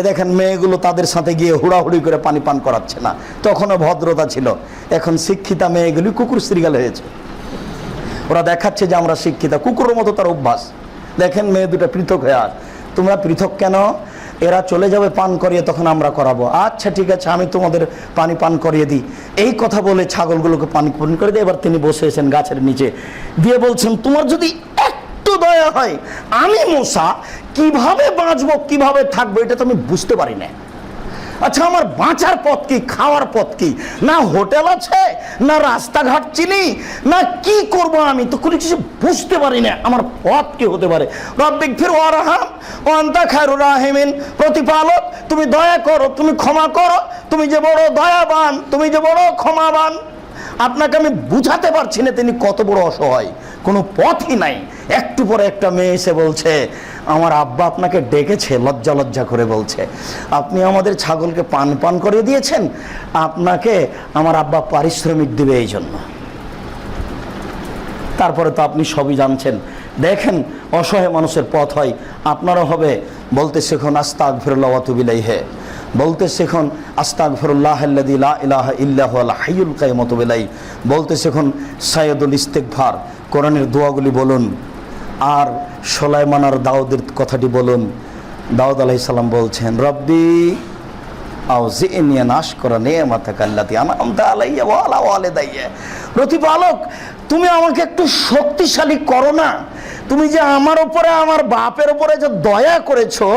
দেখেন মেয়েগুলো তাদের সাথে গিয়ে হুড়াহুড়ি করে পানি পান করাচ্ছে না, তখনও ভদ্রতা ছিল। এখন শিক্ষিতা মেয়েগুলি কুকুর শ্রীগাল হয়েছে, ওরা দেখাচ্ছে যে আমরা শিক্ষিতা, কুকুরের মতো তার অভ্যাস। দেখেন মেয়ে দুটো পৃথক হয়ে আস, তোমরা পৃথক কেন? এরা চলে যাবে পান করিয়ে, তখন আমরা করাবো। আচ্ছা ঠিক আছে, আমি তোমাদের পানি পান করিয়ে দিই। এই কথা বলে ছাগলগুলোকে পানি পান করে দিয়ে এবার তিনি বসেছেন গাছের নিচে, দিয়ে বলছেন, তোমার যদি একটু দয়া হয়, আমি মূসা কিভাবে বাঁচবো, কিভাবে থাকবো, এটা তো আমি বুঝতে পারি না। আচ্ছা আমার বাঁচার পথ কি, খাওয়ার পথ কি? না হোটেল আছে, না রাস্তাঘাট চিনি, না কি করব, আমি তো কোনো কিছু বুঝতে পারি না। আমার পথ কি হতে পারে? রব্বিগফির ওয়ারহাম ওয়া আনতা খায়রুর রাহিমিন, প্রতিপালক তুমি দয়া করো, তুমি ক্ষমা করো, তুমি যে বড় দয়াবান, তুমি যে বড় ক্ষমাবান। আপনাকে আমি বুঝাতে পারছি না তিনি কত বড় অসহায়, কোনো পথই নাই। একটু পরে একটা মেয়ে এসে বলছে, আমার আব্বা আপনাকে ডেকেছে, লজ্জা লজ্জা করে বলছে, আপনি আমাদের ছাগলকে পান করে দিয়েছেন, আপনাকে আমার আব্বা পারিশ্রমিক দিবে এই জন্য। তারপরে তো আপনি সবই জানছেন। দেখেন অসহায় মানুষের পথ হয়, আপনারও হবে। বলতে শেখুন আস্তাগফিরুল্লাহ ওয়া আতুবু ইলাইহি, বলতে শেখুন আস্তাগফিরুল্লাহাল্লাযী লা ইলাহা ইল্লা হুয়াল হাইয়ুল কাইয়ুম বিলাইহি, বলতে শেখুন সাইয়্যিদুল ইস্তিগফার, কোরআনের দোয়াগুলি বলুন। আর সুলাইমান আর দাউদের কথাটি বলুন। দাউদ আলাইহিস সালাম বলছেন, রব্বি আউজি'নি আন আশকুরা নি'মাতাকা আল্লাতী আন'আমতা আলাইয়া ওয়া আলা ওয়ালিদাইয়া, প্রতিপালক তুমি আমাকে একটু শক্তিশালী করো না, তুমি যে আমার উপরে, আমার বাপের উপরে যে দয়া করেছো,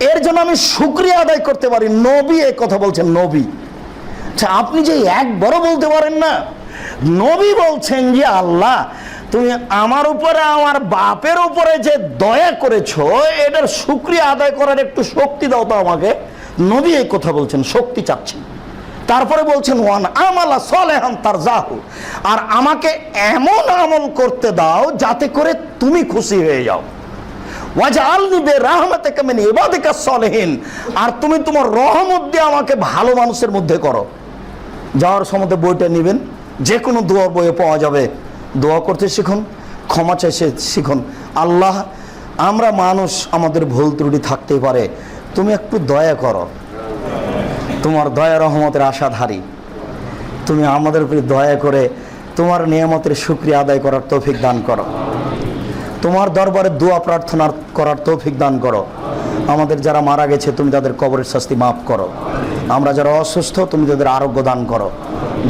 এর জন্য আমি শুকরিয়া আদায় করতে পারি। নবী এই কথা বলছেন, নবী। আচ্ছা আপনি যে একবারও বলতে পারেন না? নবী বলছেন যে আল্লাহ তুমি আমার উপরে, আমার বাপের উপরে যে দয়া করেছো, এটার শুকরিয়া আদায় করার একটু শক্তি দাও তো আমাকে। নবী এই কথা বলছেন, শক্তি চাচ্ছেন। তারপরে বলছেন ওয়ান আমালা সালেহান তারজাহু, আর আমাকে এমন আমল করতে দাও যাতে করে তুমি খুশি হয়ে যাও। ওয়াজআলনি বিরাহমাতিকা মিন ইবাদিকা সালিহিন, আর তুমি তোমার রহমত দিয়ে আমাকে ভালো মানুষের মধ্যে করো। যাওয়ার সময় বইটা নেবেন, যে কোনো দোয়ার বইয়ে পাওয়া যাবে। দোয়া করতে শিখুন, ক্ষমা চাইতে শিখুন। আল্লাহ আমরা মানুষ, আমাদের ভুল ত্রুটি থাকতেই পারে, তুমি একটু দয়া করো, তোমার দয়া রহমতের আশাধারী, তুমি আমাদের উপরে দয়া করে তোমার নিয়ামতের শুকরিয়া আদায় করার তৌফিক দান করো, তোমার দরবারে দোয়া প্রার্থনা করার তৌফিক দান করো। আমাদের যারা মারা গেছে তুমি তাদের কবরের শাস্তি মাফ করো, আমরা যারা অসুস্থ তুমি তাদের আরোগ্য দান করো,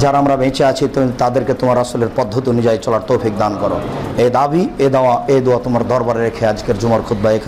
যারা আমরা বেঁচে আছি তুমি তাদেরকে তোমার রাসূলের পদ্ধতি অনুযায়ী চলার তৌফিক দান করো। এই দাবি, এ দোয়া তোমার দরবারে রেখে আজকের জুমার খুতবা